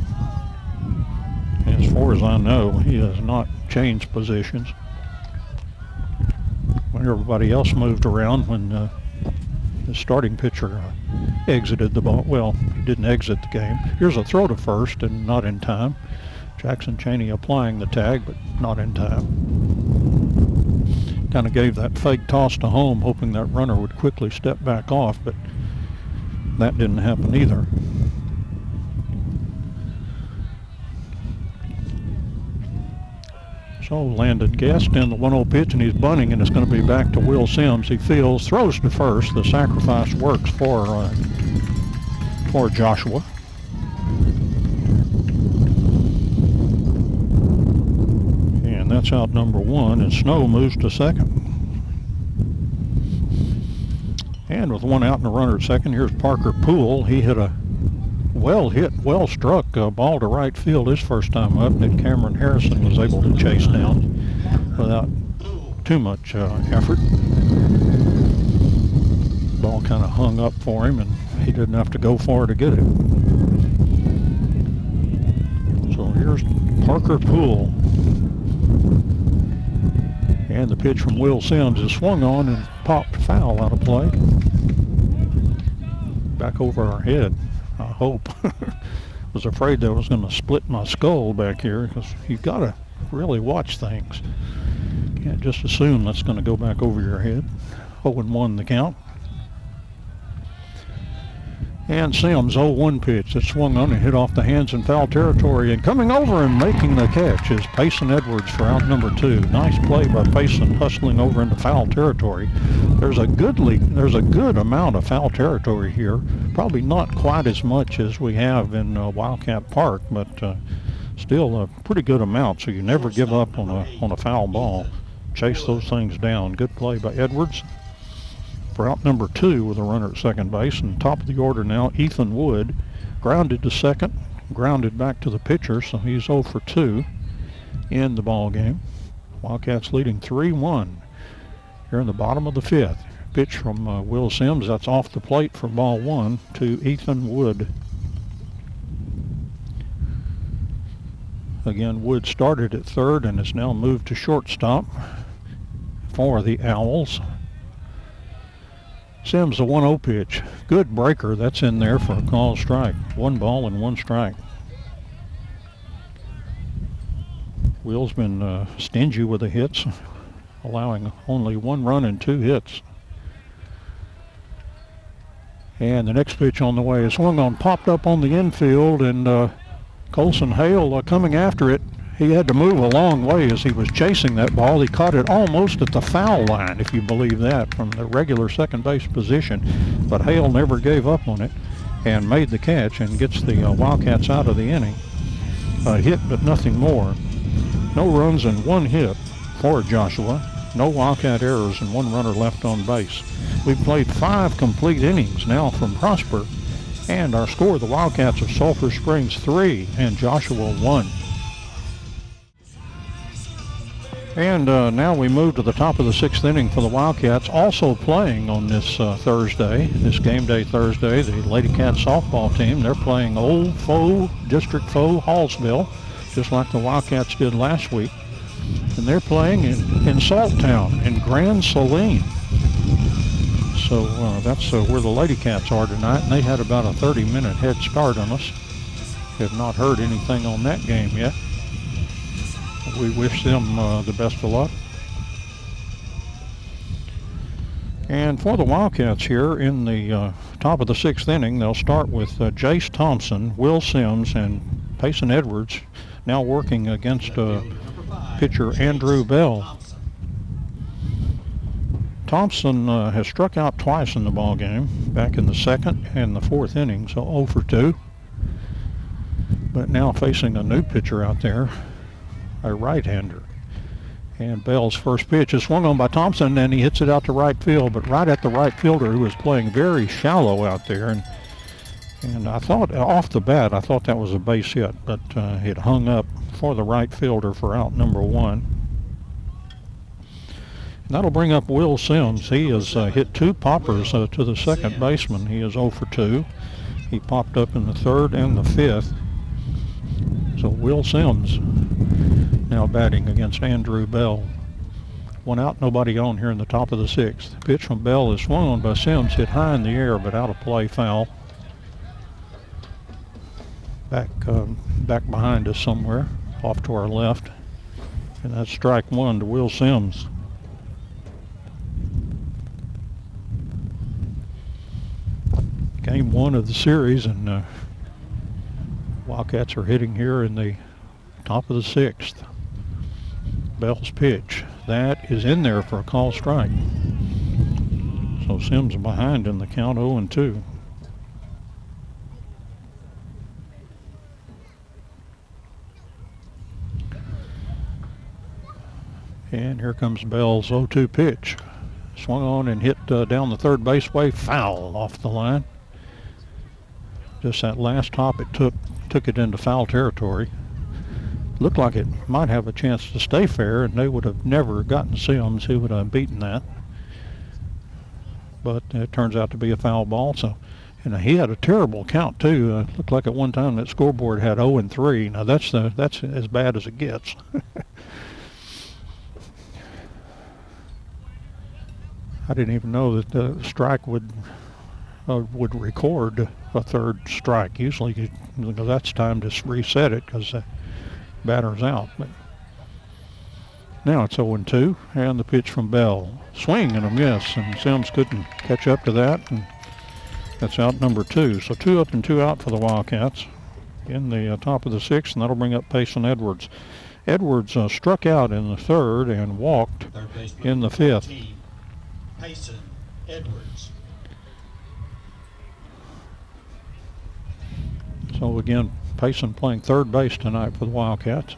As far as I know, he has not changed positions. When everybody else moved around, when the starting pitcher exited the ball. Well, he didn't exit the game. Here's a throw to first and not in time. Jackson Cheney applying the tag, but not in time. Kind of gave that fake toss to home, hoping that runner would quickly step back off, but that didn't happen either. So Landon Guest in the 1-0 pitch, and he's bunting, and it's going to be back to Will Sims. He fields, throws to first. The sacrifice works for Joshua. And that's out number 1, and Snow moves to second. And with 1 out and a runner at second, here's Parker Poole. He hit a well-struck ball to right field his first time up that Cameron Harrison was able to chase down without too much effort. Ball kind of hung up for him, and he didn't have to go far to get it. So here's Parker Poole. And the pitch from Will Sims is swung on and popped foul out of play. Back over our head. I hope. Was afraid that I was going to split my skull back here, because you've got to really watch things. Can't just assume that's going to go back over your head. 0-1 the count. And Sims, 0-1 pitch that swung on and hit off the hands in foul territory, and coming over and making the catch is Payson Edwards for out number 2. Nice play by Payson, hustling over into foul territory. There's a good amount of foul territory here. Probably not quite as much as we have in WildCat Park, but still a pretty good amount. So you never give up on a foul ball. Chase those things down. Good play by Edwards for out number 2 with a runner at second base. And top of the order now, Ethan Wood, grounded to second, grounded back to the pitcher, so he's 0 for 2 in the ball game. Wildcats leading 3-1 here in the bottom of the 5th. Pitch from Will Sims, that's off the plate for ball 1 to Ethan Wood. Again, Wood started at third and has now moved to shortstop for the Owls. Sims, the 1-0 pitch. Good breaker. That's in there for a called strike. 1 ball and 1 strike. Will's been stingy with the hits, allowing only 1 run and 2 hits. And the next pitch on the way is swung on, popped up on the infield, and Colson Hale coming after it. He had to move a long way as he was chasing that ball. He caught it almost at the foul line, if you believe that, from the regular second base position. But Hale never gave up on it and made the catch and gets the Wildcats out of the inning. A hit, but nothing more. No runs and 1 hit for Joshua. No Wildcat errors and 1 runner left on base. We've played 5 complete innings now from Prosper. And our score, the Wildcats of Sulphur Springs 3 and Joshua 1. And now we move to the top of the 6th inning for the Wildcats. Also playing on this Thursday, this game day Thursday, the Lady Cat softball team. They're playing old foe, district foe, Hallsville, just like the Wildcats did last week. And they're playing in Salttown, in Grand Saline. So that's where the Lady Cats are tonight, and they had about a 30-minute head start on us. Have not heard anything on that game yet. We wish them the best of luck. And for the Wildcats here in the top of the 6th inning, they'll start with Jace Thompson, Will Sims, and Payson Edwards, now working against pitcher Andrew Bell. Thompson has struck out twice in the ball game, back in the 2nd and the 4th inning, so 0 for 2. But now facing a new pitcher out there, a right-hander. And Bell's first pitch is swung on by Thompson, and he hits it out to right field, but right at the right fielder, who was playing very shallow out there. And I thought, off the bat, I thought that was a base hit, but it hung up for the right fielder for out number 1. And that'll bring up Will Sims. He has hit 2 poppers to the second baseman. He is 0 for 2. He popped up in the 3rd and the 5th. So Will Sims now batting against Andrew Bell. 1 out, nobody on here in the top of the 6th. Pitch from Bell is swung on by Sims, hit high in the air, but out of play, foul. Back behind us somewhere, off to our left. And that's strike 1 to Will Sims. Game 1 of the series, and Wildcats are hitting here in the top of the 6th. Bell's pitch. That is in there for a call strike. So Sims behind in the count, 0-2. And here comes Bell's 0-2 pitch. Swung on and hit down the third base way, foul off the line. Just that last hop it took it into foul territory. Looked like it might have a chance to stay fair, and they would have never gotten Sims. He would have beaten that. But it turns out to be a foul ball. So, and he had a terrible count too. Looked like at one time that scoreboard had 0-3. Now that's as bad as it gets. I didn't even know that the strike would record a third strike. Usually, that's time to reset it because the batter's out. But now it's 0-2, and the pitch from Bell. Swing and a miss, and Sims couldn't catch up to that, and that's out number 2. So 2 up and 2 out for the Wildcats in the top of the 6th, and that'll bring up Payson Edwards. Edwards struck out in the 3rd and walked in the 5th.
Payson Edwards.
So again, Payson playing third base tonight for the Wildcats.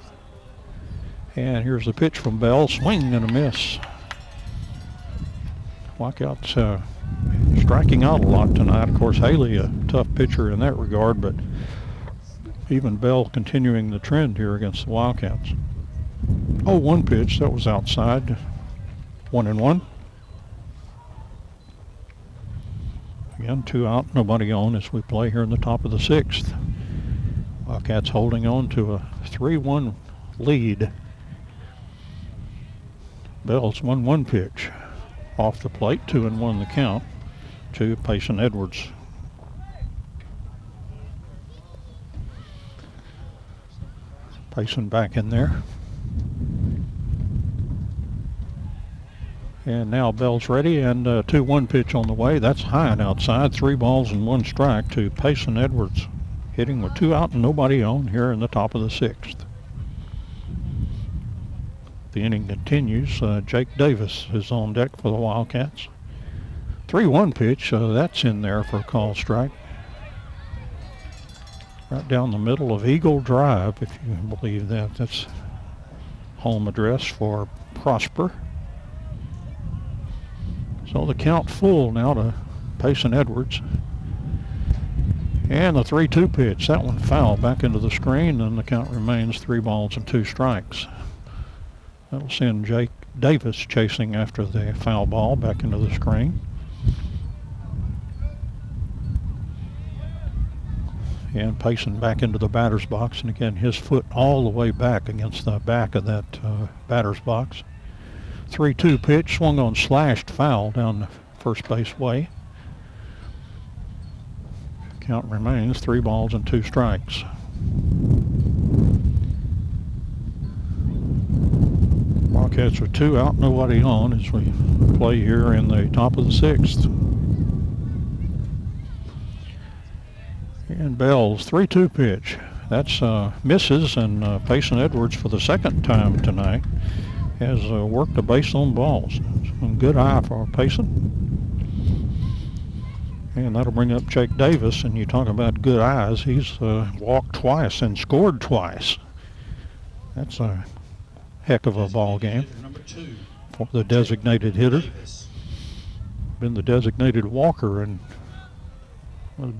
And here's the pitch from Bell. Swing and a miss. Wildcats striking out a lot tonight. Of course, Haley a tough pitcher in that regard, but even Bell continuing the trend here against the Wildcats. 0-1 pitch, that was outside. 1-1. Again, 2 out, nobody on as we play here in the top of the 6th. Wildcats holding on to a 3-1 lead. Bell's 1-1 pitch. Off the plate, 2-1 the count to Payson Edwards. Payson back in there. And now Bell's ready, and 2-1 pitch on the way. That's high and outside. 3 balls and 1 strike to Payson Edwards, hitting with 2 out and nobody on here in the top of the 6th. The inning continues. Jake Davis is on deck for the Wildcats. 3-1 pitch, that's in there for a call strike. Right down the middle of Eagle Drive, if you believe that. That's home address for Prosper. So the count full now to Payson Edwards. And the 3-2 pitch, that one foul back into the screen, and the count remains 3 balls and 2 strikes. That'll send Jake Davis chasing after the foul ball back into the screen. And Payson back into the batter's box, and again his foot all the way back against the back of that batter's box. 3-2 pitch, swung on, slashed foul down the first base way. Count remains 3 balls and 2 strikes. Wildcats with 2 out, nobody on as we play here in the top of the 6th. And Bell's 3-2 pitch. That's misses, and Payson Edwards for the 2nd time tonight has worked a base on balls. Some good eye for Payson. And that'll bring up Jake Davis, and you talk about good eyes. He's walked twice and scored twice. That's a heck of a ball game for the designated hitter. Been the designated walker and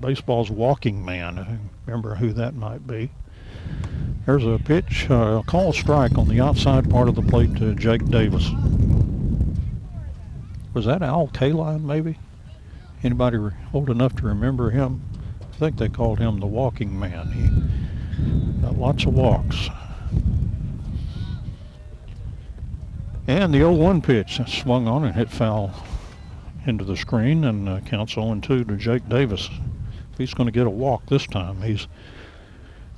baseball's walking man. I remember who that might be. There's a pitch, a call strike on the outside part of the plate to Jake Davis. Was that Al Kaline maybe? Anybody old enough to remember him? I think they called him the walking man. He got lots of walks. And the 0-1 pitch swung on and hit foul into the screen, and counts 0-2 to Jake Davis. If he's going to get a walk this time, he's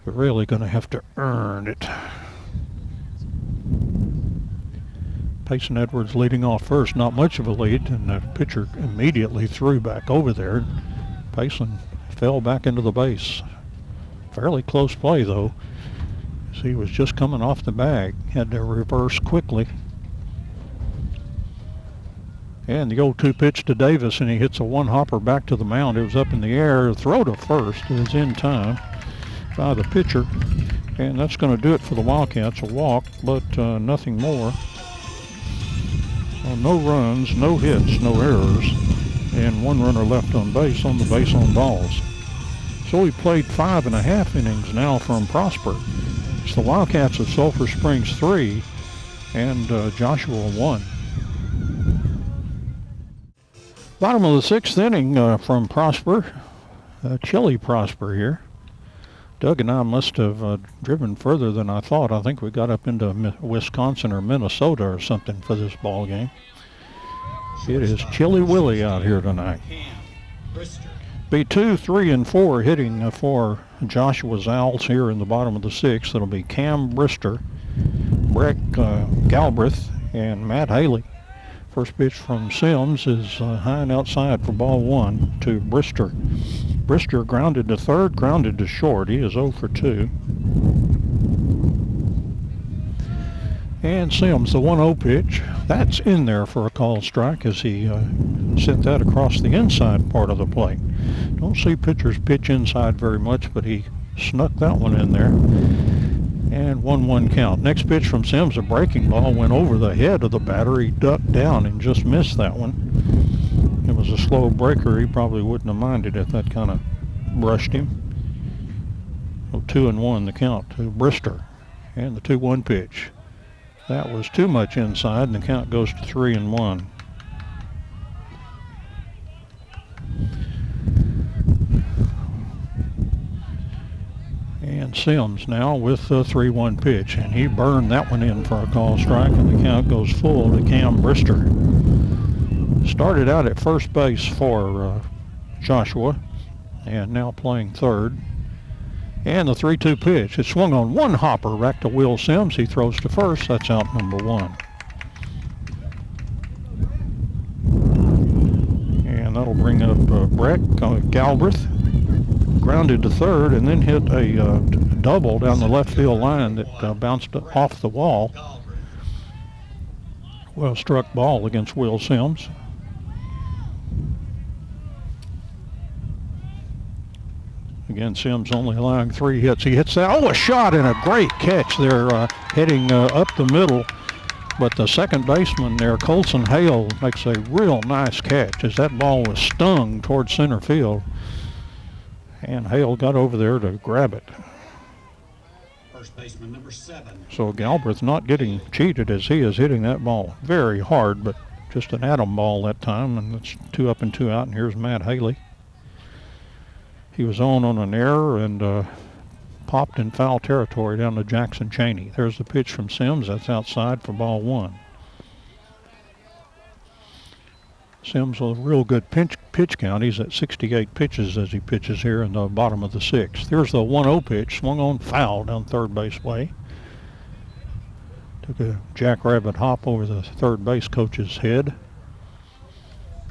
really going to have to earn it. Payson Edwards leading off first, not much of a lead, and the pitcher immediately threw back over there. Payson fell back into the base. Fairly close play though, as he was just coming off the bag. Had to reverse quickly. And the 0-2 pitch to Davis, and he hits a one-hopper back to the mound. It was up in the air. The throw to first is in time by the pitcher. And that's going to do it for the Wildcats. A walk, but nothing more. Well, no runs, no hits, no errors, and 1 runner left on base on the base on balls. So we played 5.5 innings now from Prosper. It's the Wildcats of Sulphur Springs 3 and Joshua 1. Bottom of the 6th inning from Prosper. Chilly Prosper here. Doug and I must have driven further than I thought. I think we got up into Wisconsin or Minnesota or something for this ball game. It is chilly willy out here tonight. Be 2, 3, and 4 hitting for Joshua's Owls here in the bottom of the 6th. It'll be Cam Brister, Breck Galbraith, and Matt Haley. First pitch from Sims is high and outside for ball 1 to Brister. Brister grounded to third, grounded to short. He is 0 for 2. And Sims, the 1-0 pitch, that's in there for a call strike as he sent that across the inside part of the plate. Don't see pitchers pitch inside very much, but he snuck that one in there. And 1-1 count. Next pitch from Sims, a breaking ball, went over the head of the batter. He ducked down and just missed that one. It was a slow breaker. He probably wouldn't have minded if that kind of brushed him. So 2-1 the count to Brister. And the 2-1 pitch. That was too much inside, and the count goes to 3-1. And Sims now with the 3-1 pitch, and he burned that one in for a call strike, and the count goes full to Cam Brister. Started out at first base for Joshua, and now playing third. And the 3-2 pitch. It swung on one hopper back to Will Sims. He throws to first. That's out number 1. that'll bring up Breck Galbraith. Grounded to third and then hit a double down the left field line that bounced off the wall. Well struck ball against Will Sims. Again, Sims only allowing 3 hits. He hits that. Oh, a shot and a great catch there, heading up the middle. But the second baseman there, Colson Hale, makes a real nice catch as that ball was stung towards center field. And Hale got over there to grab it.
First baseman number 7.
So Galbraith not getting cheated as he is hitting that ball very hard, but just an atom ball that time. And it's 2 up and 2 out. And here's Matt Haley. He was on an error and popped in foul territory down to Jackson Cheney. There's the pitch from Sims. That's outside for ball 1. Sims with a real good pitch count. He's at 68 pitches as he pitches here in the bottom of the 6th. There's the 1-0 pitch, swung on foul down third base way. Took a jackrabbit hop over the third base coach's head.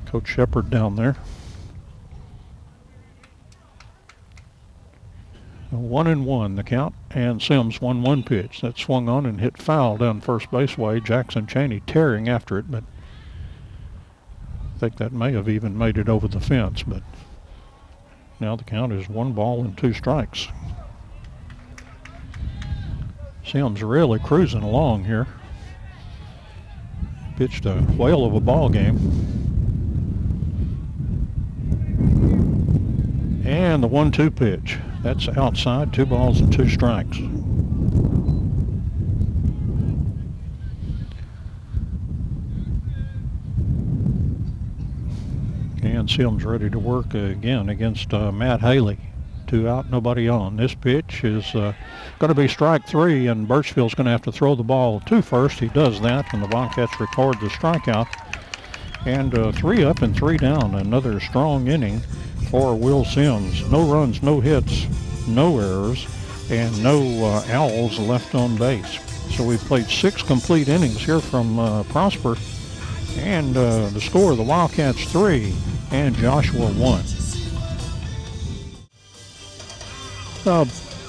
Coach Shepard down there. 1-1 the count, and Sims 1-1 pitch. That swung on and hit foul down first base way. Jackson Cheney tearing after it, but I think that may have even made it over the fence. But now the count is 1 ball and 2 strikes. Sims really cruising along here. Pitched a whale of a ball game. And the 1-2 pitch. That's outside, 2 balls and 2 strikes. And Sims ready to work again against Matt Haley. 2 out, nobody on. This pitch is going to be strike 3, and Birchfield's going to have to throw the ball to first. He does that, and the Wildcats record the strikeout. And 3 up and 3 down. Another strong inning for Will Sims. No runs, no hits, no errors, and no Owls left on base. So we've played 6 complete innings here from Prosper. And the score, the Wildcats 3 and Joshua 1.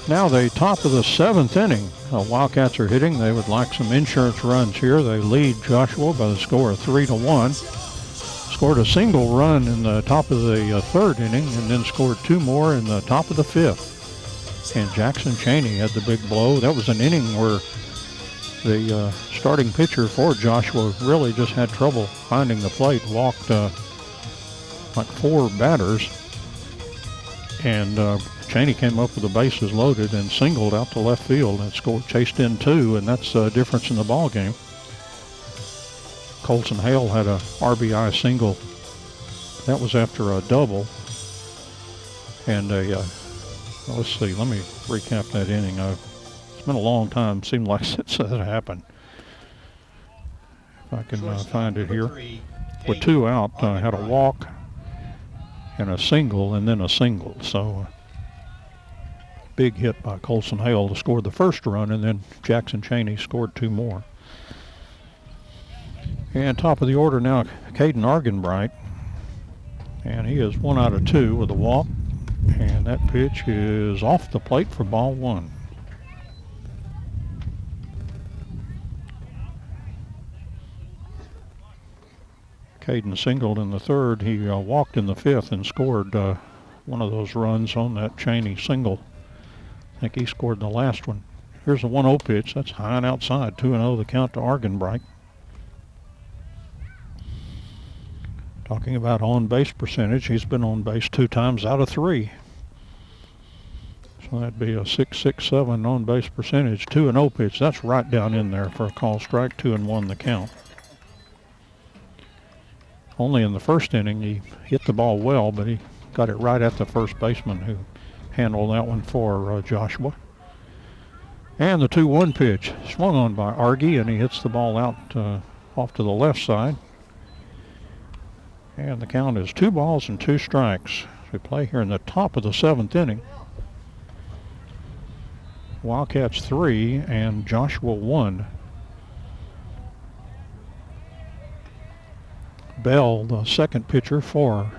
Now the top of the 7th inning. Wildcats are hitting. They would like some insurance runs here. They lead Joshua by the score of 3-1. Scored a single run in the top of the 3rd inning and then scored 2 more in the top of the 5th. And Jackson Cheney had the big blow. That was an inning where the starting pitcher for Joshua really just had trouble finding the plate. Walked like 4 batters. And Cheney came up with the bases loaded and singled out to left field and scored, chased in 2, and that's the difference in the ball game. Colson Hale had a RBI single. That was after a double. And let's see, let me recap that inning. It's been a long time, seemed like since that happened. If I can find it here. With 2 out, had a walk and a single and then a single. So big hit by Colson Hale to score the first run, and then Jackson Cheney scored 2 more. And top of the order now, Caden Argenbright. And he is 1 out of 2 with a walk. And that pitch is off the plate for ball 1. Caden singled in the 3rd. He walked in the 5th and scored one of those runs on that Cheney single. I think he scored the last one. Here's a 1-0 pitch. That's high and outside. 2-0 the count to Argenbright. Talking about on-base percentage, he's been on base 2 times out of 3. So that'd be a .667 on-base percentage. 2-0 pitch. That's right down in there for a call strike. 2-1 the count. Only in the first inning he hit the ball well, but he got it right at the first baseman who handled that one for Joshua. And the 2-1 pitch swung on by Argy, and he hits the ball out off to the left side. And the count is 2 balls and 2 strikes. We play here in the top of the 7th inning. Wildcats 3 and Joshua 1. Bell, the second pitcher for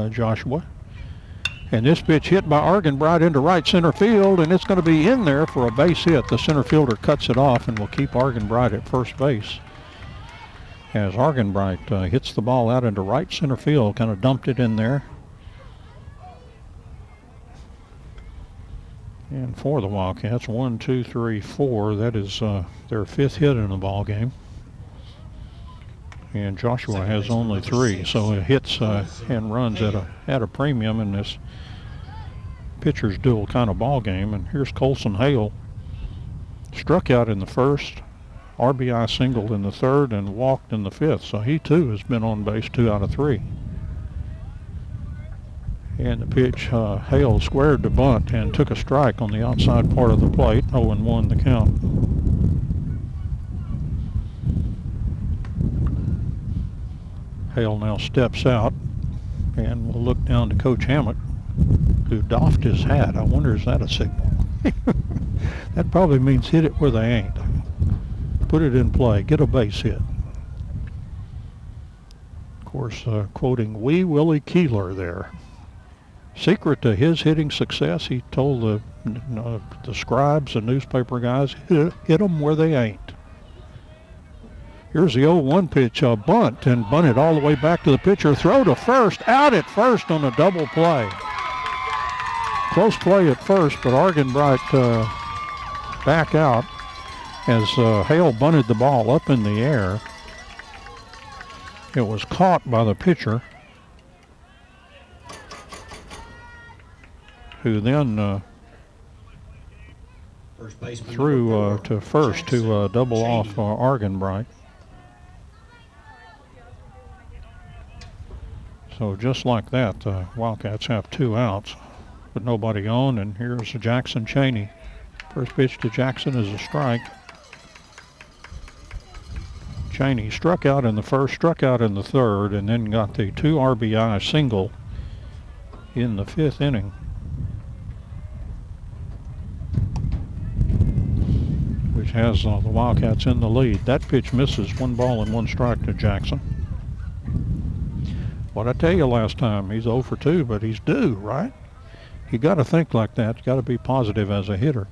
Joshua. And this pitch hit by Argenbright into right center field, and it's going to be in there for a base hit. The center fielder cuts it off and will keep Argenbright at first base. As Argenbright hits the ball out into right center field, kind of dumped it in there. And for the Wildcats, 1, 2, 3, 4. That is their 5th hit in the ball game. And Joshua has only 3, so it hits and runs at a premium in this pitcher's duel kind of ball game. And here's Colson Hale, struck out in the 1st, RBI singled in the 3rd, and walked in the 5th. So he too has been on base 2 out of 3. And the pitch, Hale squared to bunt and took a strike on the outside part of the plate. 0-1 the count. Hale now steps out, and we'll look down to Coach Hammock, who doffed his hat. I wonder, is that a signal? That probably means hit it where they ain't. Put it in play. Get a base hit. Of course, quoting Wee Willie Keeler there. Secret to his hitting success, he told the scribes and newspaper guys, hit them where they ain't. Here's the 0-1 pitch, bunt, and bunted all the way back to the pitcher. Throw to first, out at first on a double play. Close play at first, but Argenbright back out as Hale bunted the ball up in the air. It was caught by the pitcher, who then threw to first to double off Argenbright. So just like that, the Wildcats have 2 outs with nobody on, and here's Jackson Cheney. First pitch to Jackson is a strike. Cheney struck out in the 1st, struck out in the 3rd, and then got the 2 RBI single in the 5th inning. Which has the Wildcats in the lead. That pitch misses, 1 ball and 1 strike to Jackson. What I tell you last time, he's 0 for 2, but he's due, right? You got to think like that. You got to be positive as a hitter.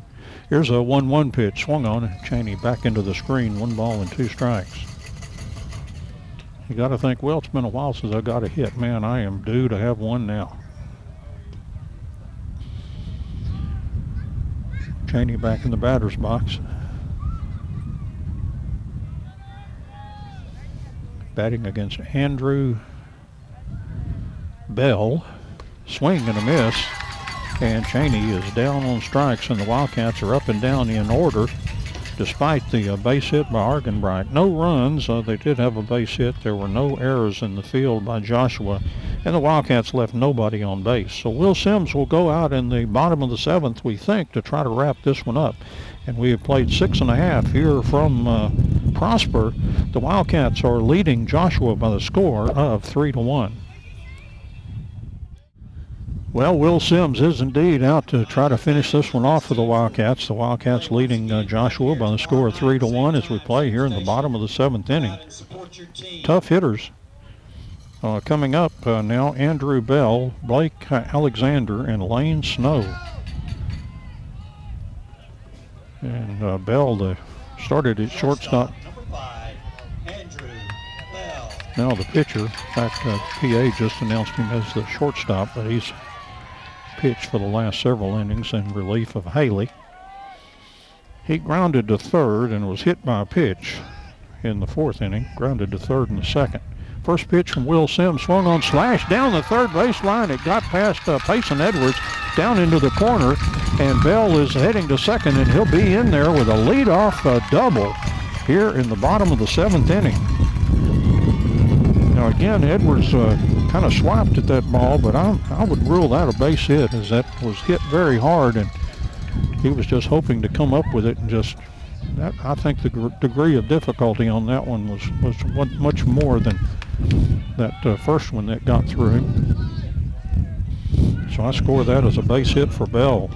Here's a 1-1 pitch, swung on. Cheney back into the screen, 1 ball and 2 strikes. You got to think, well, it's been a while since I got a hit. Man, I am due to have one now. Cheney back in the batter's box. Batting against Andrew Bell. Swing and a miss, and Cheney is down on strikes, and the Wildcats are up and down in order despite the base hit by Argenbright. No runs. They did have a base hit. There were no errors in the field by Joshua, and the Wildcats left nobody on base. So Will Sims will go out in the bottom of the 7th, we think, to try to wrap this one up. And we have played 6.5 here from Prosper. The Wildcats are leading Joshua by the score of 3-1. Well, Will Sims is indeed out to try to finish this one off for the Wildcats. The Wildcats leading Joshua by the score of 3-1 as we play here in the bottom of the 7th inning. Tough hitters. Coming up now, Andrew Bell, Blake Alexander, and Lane Snow. And Bell started at shortstop. Now the pitcher, in fact, PA just announced him as the shortstop, but he's pitched for the last several innings in relief of Haley. He grounded to 3rd and was hit by a pitch in the 4th inning, grounded to 3rd in the 2nd. First pitch from Will Sims, swung on, slash down the 3rd baseline. It got past Payson Edwards down into the corner, and Bell is heading to 2nd, and he'll be in there with a leadoff double here in the bottom of the 7th inning. Now again, Edwards kind of swiped at that ball, but I would rule that a base hit, as that was hit very hard, and he was just hoping to come up with it, and just that, I think the degree of difficulty on that one was much more than that first one that got through him. So I score that as a base hit for Bell.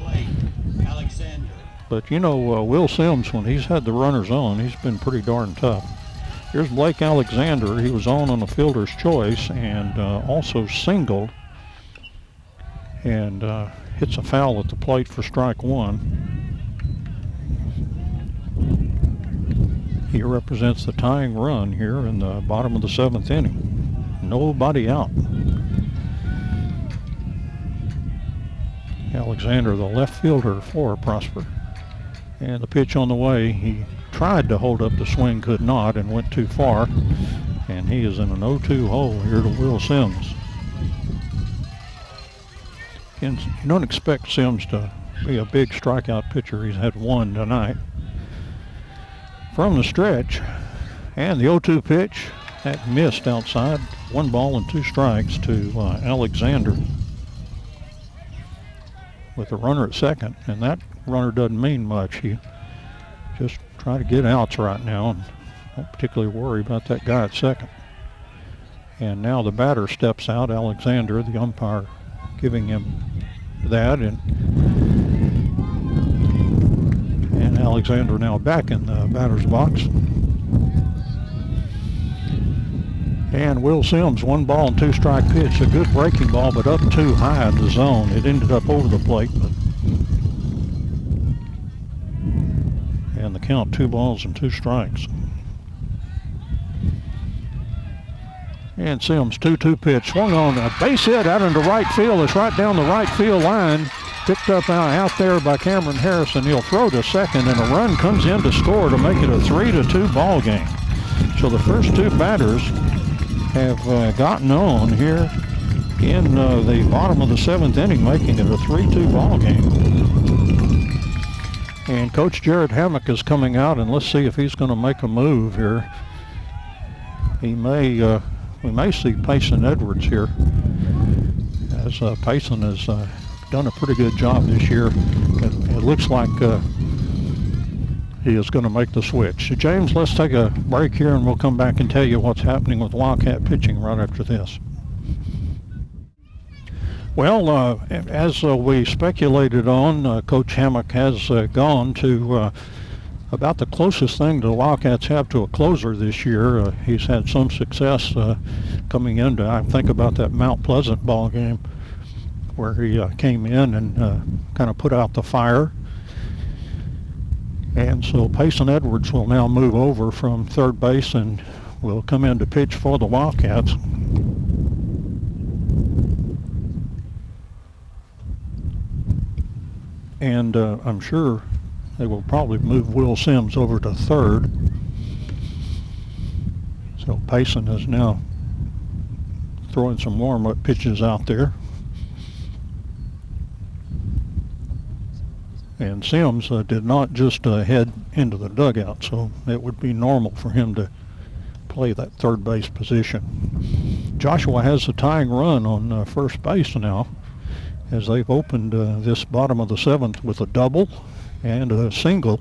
But you know, Will Sims, when he's had the runners on, he's been pretty darn tough. Here's Blake Alexander. He was on a fielder's choice and also singled and hits a foul at the plate for strike one. He represents the tying run here in the bottom of the 7th inning. Nobody out. Alexander, the left fielder for Prosper. And the pitch on the way, he tried to hold up the swing, could not, and went too far. And he is in an 0-2 hole here to Will Sims. Again, you don't expect Sims to be a big strikeout pitcher. He's had one tonight. From the stretch, and the 0-2 pitch, that missed outside. 1 ball and 2 strikes to Alexander with a runner at second, and that runner doesn't mean much. He just trying to get outs right now and don't particularly worry about that guy at second. And now the batter steps out, Alexander, the umpire giving him that, and Alexander now back in the batter's box. And Will Sims, 1 ball and 2 strike pitch, a good breaking ball, but up too high in the zone. It ended up over the plate, and the count 2 balls and 2 strikes. And Sims, 2-2 pitch, swung on a base hit out into right field. It's right down the right field line. Picked up out there by Cameron Harrison. He'll throw to second, and a run comes in to score to make it a 3-2 ball game. So the first 2 batters have gotten on here in the bottom of the 7th inning, making it a 3-2 ball game. And Coach Jared Hammock is coming out, and let's see if he's going to make a move here. He may, we may see Payson Edwards here, as Payson has done a pretty good job this year. It looks like he is going to make the switch. So James, let's take a break here and we'll come back and tell you what's happening with Wildcat pitching right after this. Well, as we speculated on, Coach Hammock has gone to about the closest thing the Wildcats have to a closer this year. He's had some success coming into, I think about that Mount Pleasant ball game where he came in and kind of put out the fire. And so Payson Edwards will now move over from third base and will come in to pitch for the Wildcats. And I'm sure they will probably move Will Sims over to third. So Payson is now throwing some warm-up pitches out there. And Sims did not just head into the dugout, so it would be normal for him to play that third base position. Joshua has the tying run on first base now, as they've opened this bottom of the 7th with a double and a single,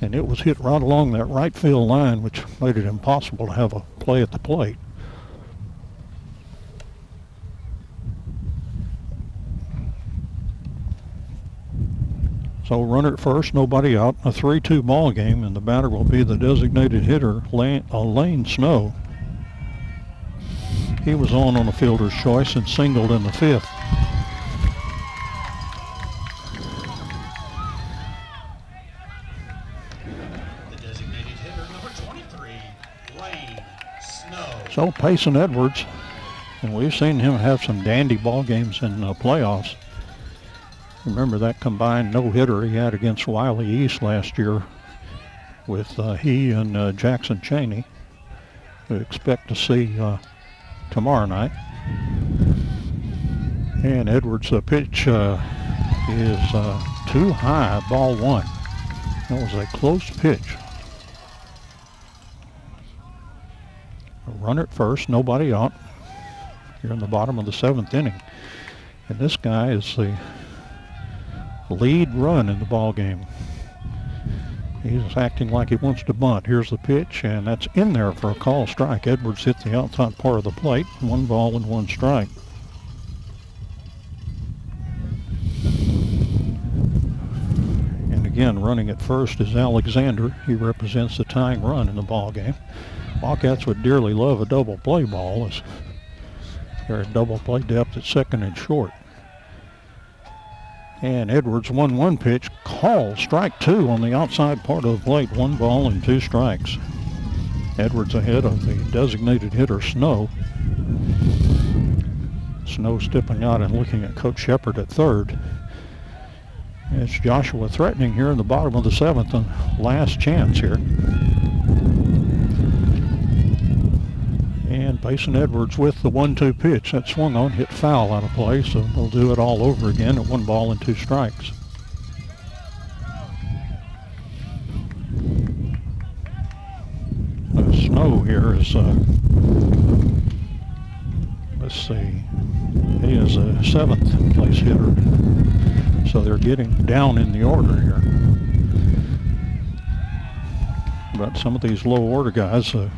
and it was hit right along that right field line, which made it impossible to have a play at the plate. So runner at first, nobody out, a 3-2 ball game, and the batter will be the designated hitter, Lane Snow. He was on a fielder's choice and singled in the 5th.
The designated hitter, number 23, Lane Snow.
So Payson Edwards, and we've seen him have some dandy ball games in playoffs. Remember that combined no-hitter he had against Wiley East last year with he and Jackson Cheney. We expect to see tomorrow night. And Edwards' pitch is too high, ball 1. That was a close pitch. A runner at first, nobody out. Here in the bottom of the 7th inning. And this guy is the lead run in the ball game. He's acting like he wants to bunt. Here's the pitch, and that's in there for a call strike. Edwards hit the outside part of the plate. 1 ball and 1 strike. And again, running at first is Alexander. He represents the tying run in the ball game. Wildcats would dearly love a double play ball, as they're at double play depth at second and short. And Edwards 1-1 pitch, call, strike 2 on the outside part of the plate. 1 ball and 2 strikes. Edwards ahead of the designated hitter, Snow. Snow stepping out and looking at Coach Shepard at third. It's Joshua threatening here in the bottom of the 7th and last chance here. And Payson Edwards with the 1-2 pitch. That swung on, hit foul out of play, so they'll do it all over again at 1 ball and 2 strikes. Snow here is, let's see, he is a 7th place hitter. So they're getting down in the order here. But some of these low order guys have,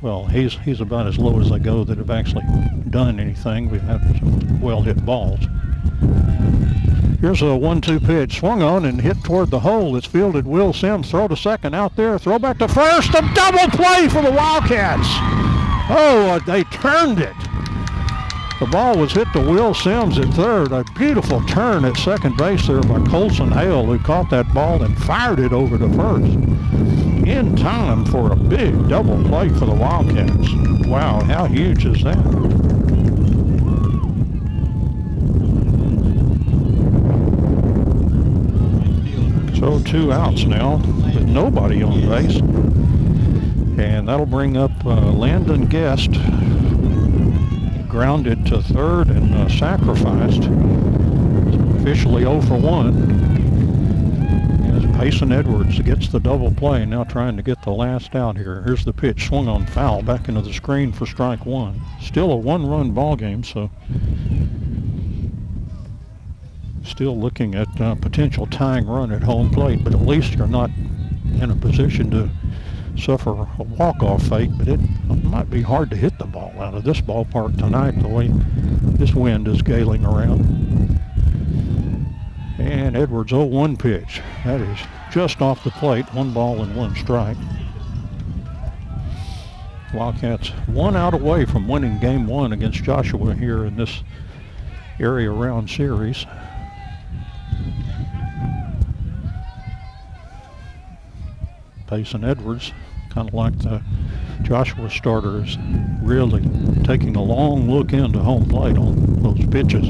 well, he's about as low as they go that have actually done anything. We've had some well hit balls. Here's a 1-2 pitch, swung on and hit toward the hole. It's fielded. Will Sims, throw to second out there, throw back to first, a double play for the Wildcats. Oh, they turned it. The ball was hit to Will Sims at third. A beautiful turn at second base there by Colson Hale, who caught that ball and fired it over to first. In time for a big double play for the Wildcats. Wow, how huge is that? So 2 outs now with nobody on base. And that'll bring up Landon Guest. Grounded to third and sacrificed. Officially 0 for 1. As Payson Edwards gets the double play, now trying to get the last out here. Here's the pitch, swung on, foul, back into the screen for strike 1. Still a 1-run ball game, so still looking at potential tying run at home plate, but at least you're not in a position to suffer a walk-off fate, but it might be hard to hit the ball out of this ballpark tonight the way this wind is galing around. And Edwards 0-1 pitch. That is just off the plate, 1 ball and 1 strike. Wildcats 1 out away from winning game 1 against Joshua here in this area round series. Payson Edwards, kind of like the Joshua starter, is really taking a long look into home plate on those pitches.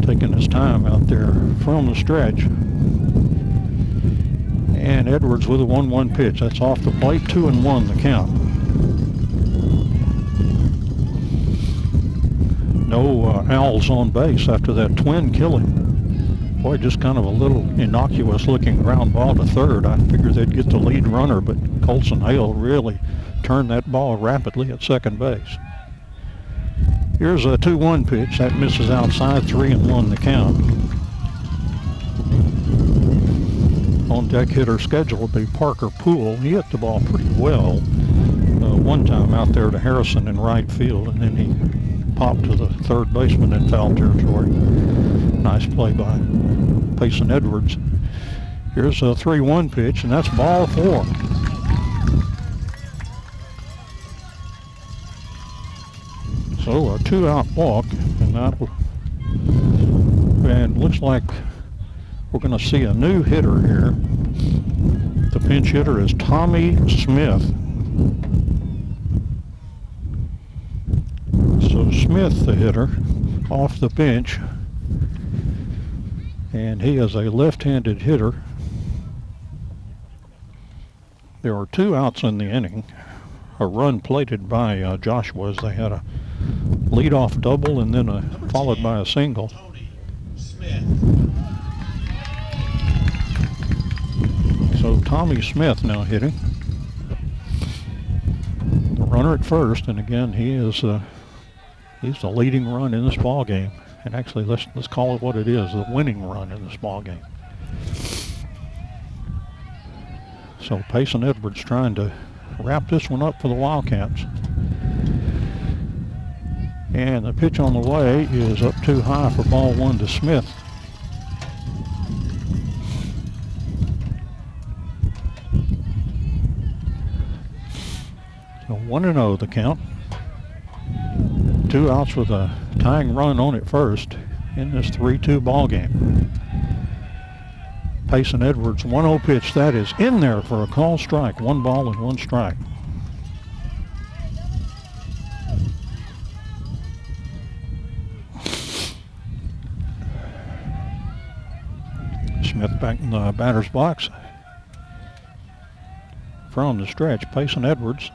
Taking his time out there from the stretch. And Edwards with a 1-1 pitch. That's off the plate, 2-1 the count. No Owls on base after that twin killing. Boy, just kind of a little innocuous looking ground ball to third. I figured they'd get the lead runner, but Colson Hale really turned that ball rapidly at second base. Here's a 2-1 pitch. That misses outside, 3-1 the count. On deck hitter schedule would be Parker Poole. He hit the ball pretty well one time out there to Harrison in right field, and then he popped to the third baseman in foul territory. Nice play by Payson Edwards. Here's a 3-1 pitch, and that's ball 4. So a 2-out walk, and looks like we're going to see a new hitter here. The pinch hitter is Tommy Smith. So Smith, the hitter, off the bench, and he is a left-handed hitter. There were 2 outs in the inning. A run plated by Joshua as they had a leadoff double and then followed by a single. So Tommy Smith now hitting. The runner at first, and again he is he's the leading run in this ball game. And actually, let's call it what it is, the winning run in this ball game. So Payson Edwards trying to wrap this one up for the Wildcats. And the pitch on the way is up too high for ball 1 to Smith. So 1-0 the count. 2 outs with a tying run on it first in this 3-2 ball game. Payson Edwards 1-0 pitch. That is in there for a call strike. 1 ball and 1 strike. Smith back in the batter's box. From the stretch, Payson Edwards.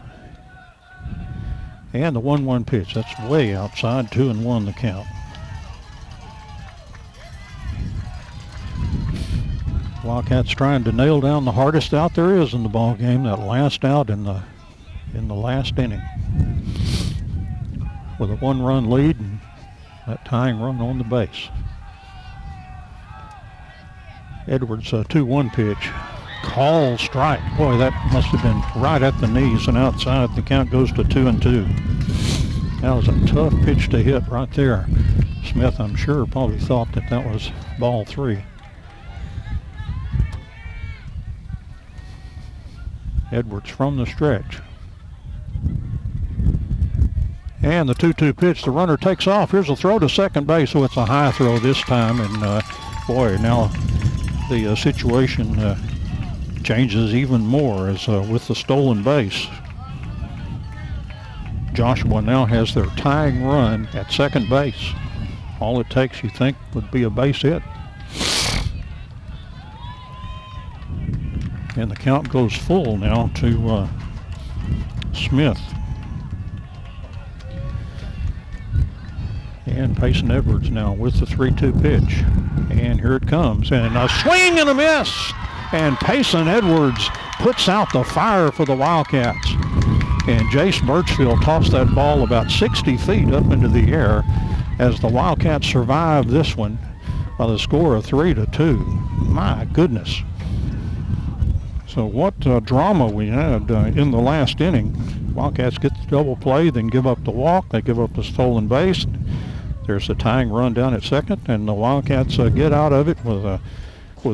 And the 1-1 pitch. That's way outside. 2-1 the count. Wildcats trying to nail down the hardest out there is in the ball game. That last out in the last inning, with a 1-run lead and that tying run on the base. Edwards, a 2-1 pitch. Call strike. Boy, that must have been right at the knees and outside. The count goes to 2-2. That was a tough pitch to hit right there. Smith, I'm sure, probably thought that was ball 3. Edwards from the stretch. And the 2-2 pitch. The runner takes off. Here's a throw to second base, so it's a high throw this time. And boy, now the situation changes even more as with the stolen base. Joshua now has their tying run at second base. All it takes, you think, would be a base hit. And the count goes full now to Smith. And Payson Edwards now with the 3-2 pitch. And here it comes. And a swing and a miss. And Payson Edwards puts out the fire for the Wildcats. And Jace Birchfield tossed that ball about 60 feet up into the air as the Wildcats survived this one by the score of 3-2. My goodness. So what drama we had in the last inning. Wildcats get the double play, then give up the walk. They give up the stolen base. There's the tying run down at second, and the Wildcats get out of it with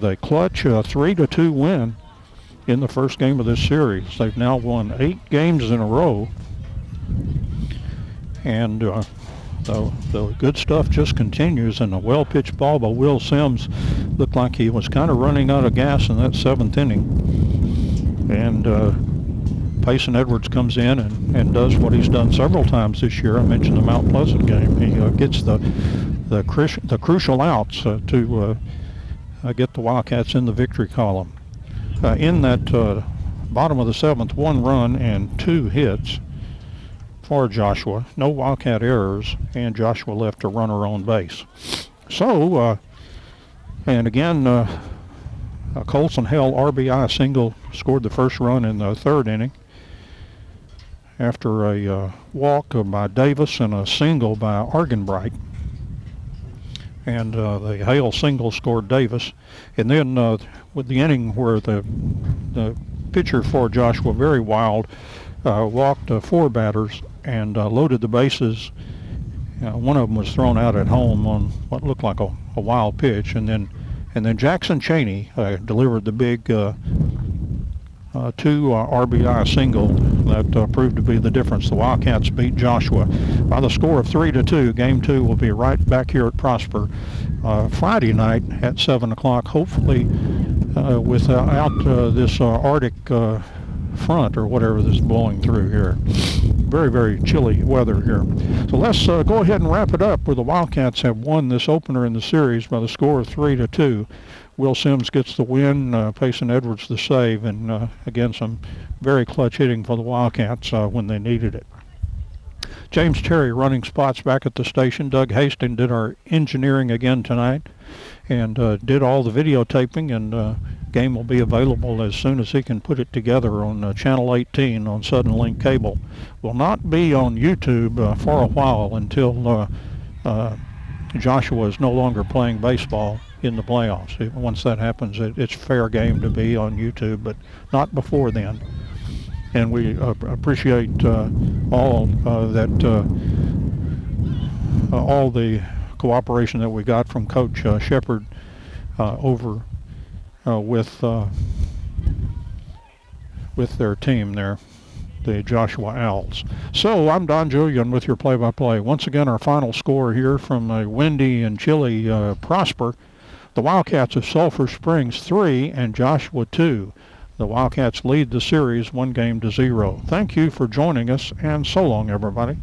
a clutch 3-2 win in the first game of this series. They've now won 8 games in a row, and the good stuff just continues. And a well-pitched ball by Will Sims looked like he was kind of running out of gas in that 7th inning. And Payson Edwards comes in and does what he's done several times this year. I mentioned the Mount Pleasant game. He gets the crucial outs to get the Wildcats in the victory column. In that bottom of the 7th, 1 run and 2 hits for Joshua. No Wildcat errors, and Joshua left a runner on base. So, and again, Colson Hale RBI single scored the first run in the 3rd inning after a walk by Davis and a single by Argenbright. And the Hale single scored Davis. And then with the inning where the pitcher for Joshua, very wild, walked 4 batters and loaded the bases. One of them was thrown out at home on what looked like a wild pitch. And then Jackson Chaney delivered the big 2 RBI single that proved to be the difference. The Wildcats beat Joshua by the score of 3-2. Game 2 will be right back here at Prosper Friday night at 7 o'clock, hopefully without this Arctic front or whatever that's blowing through here. Very, very chilly weather here. So let's go ahead and wrap it up where the Wildcats have won this opener in the series by the score of 3-2. Will Sims gets the win, Payson Edwards the save, and again some very clutch hitting for the Wildcats when they needed it. James Terry running spots back at the station. Doug Hastings did our engineering again tonight and did all the videotaping, and game will be available as soon as he can put it together on Channel 18 on Southern Link Cable. Will not be on YouTube for a while until Joshua is no longer playing baseball in the playoffs. Once that happens, it's fair game to be on YouTube, but not before then. And we appreciate all the cooperation that we got from Coach Shepard over with their team there. the Joshua Owls. So I'm Don Julian with your play-by-play. Once again, our final score here from a windy and chilly Prosper. The Wildcats of Sulphur Springs 3 and Joshua 2. The Wildcats lead the series 1-0. Thank you for joining us, and so long, everybody.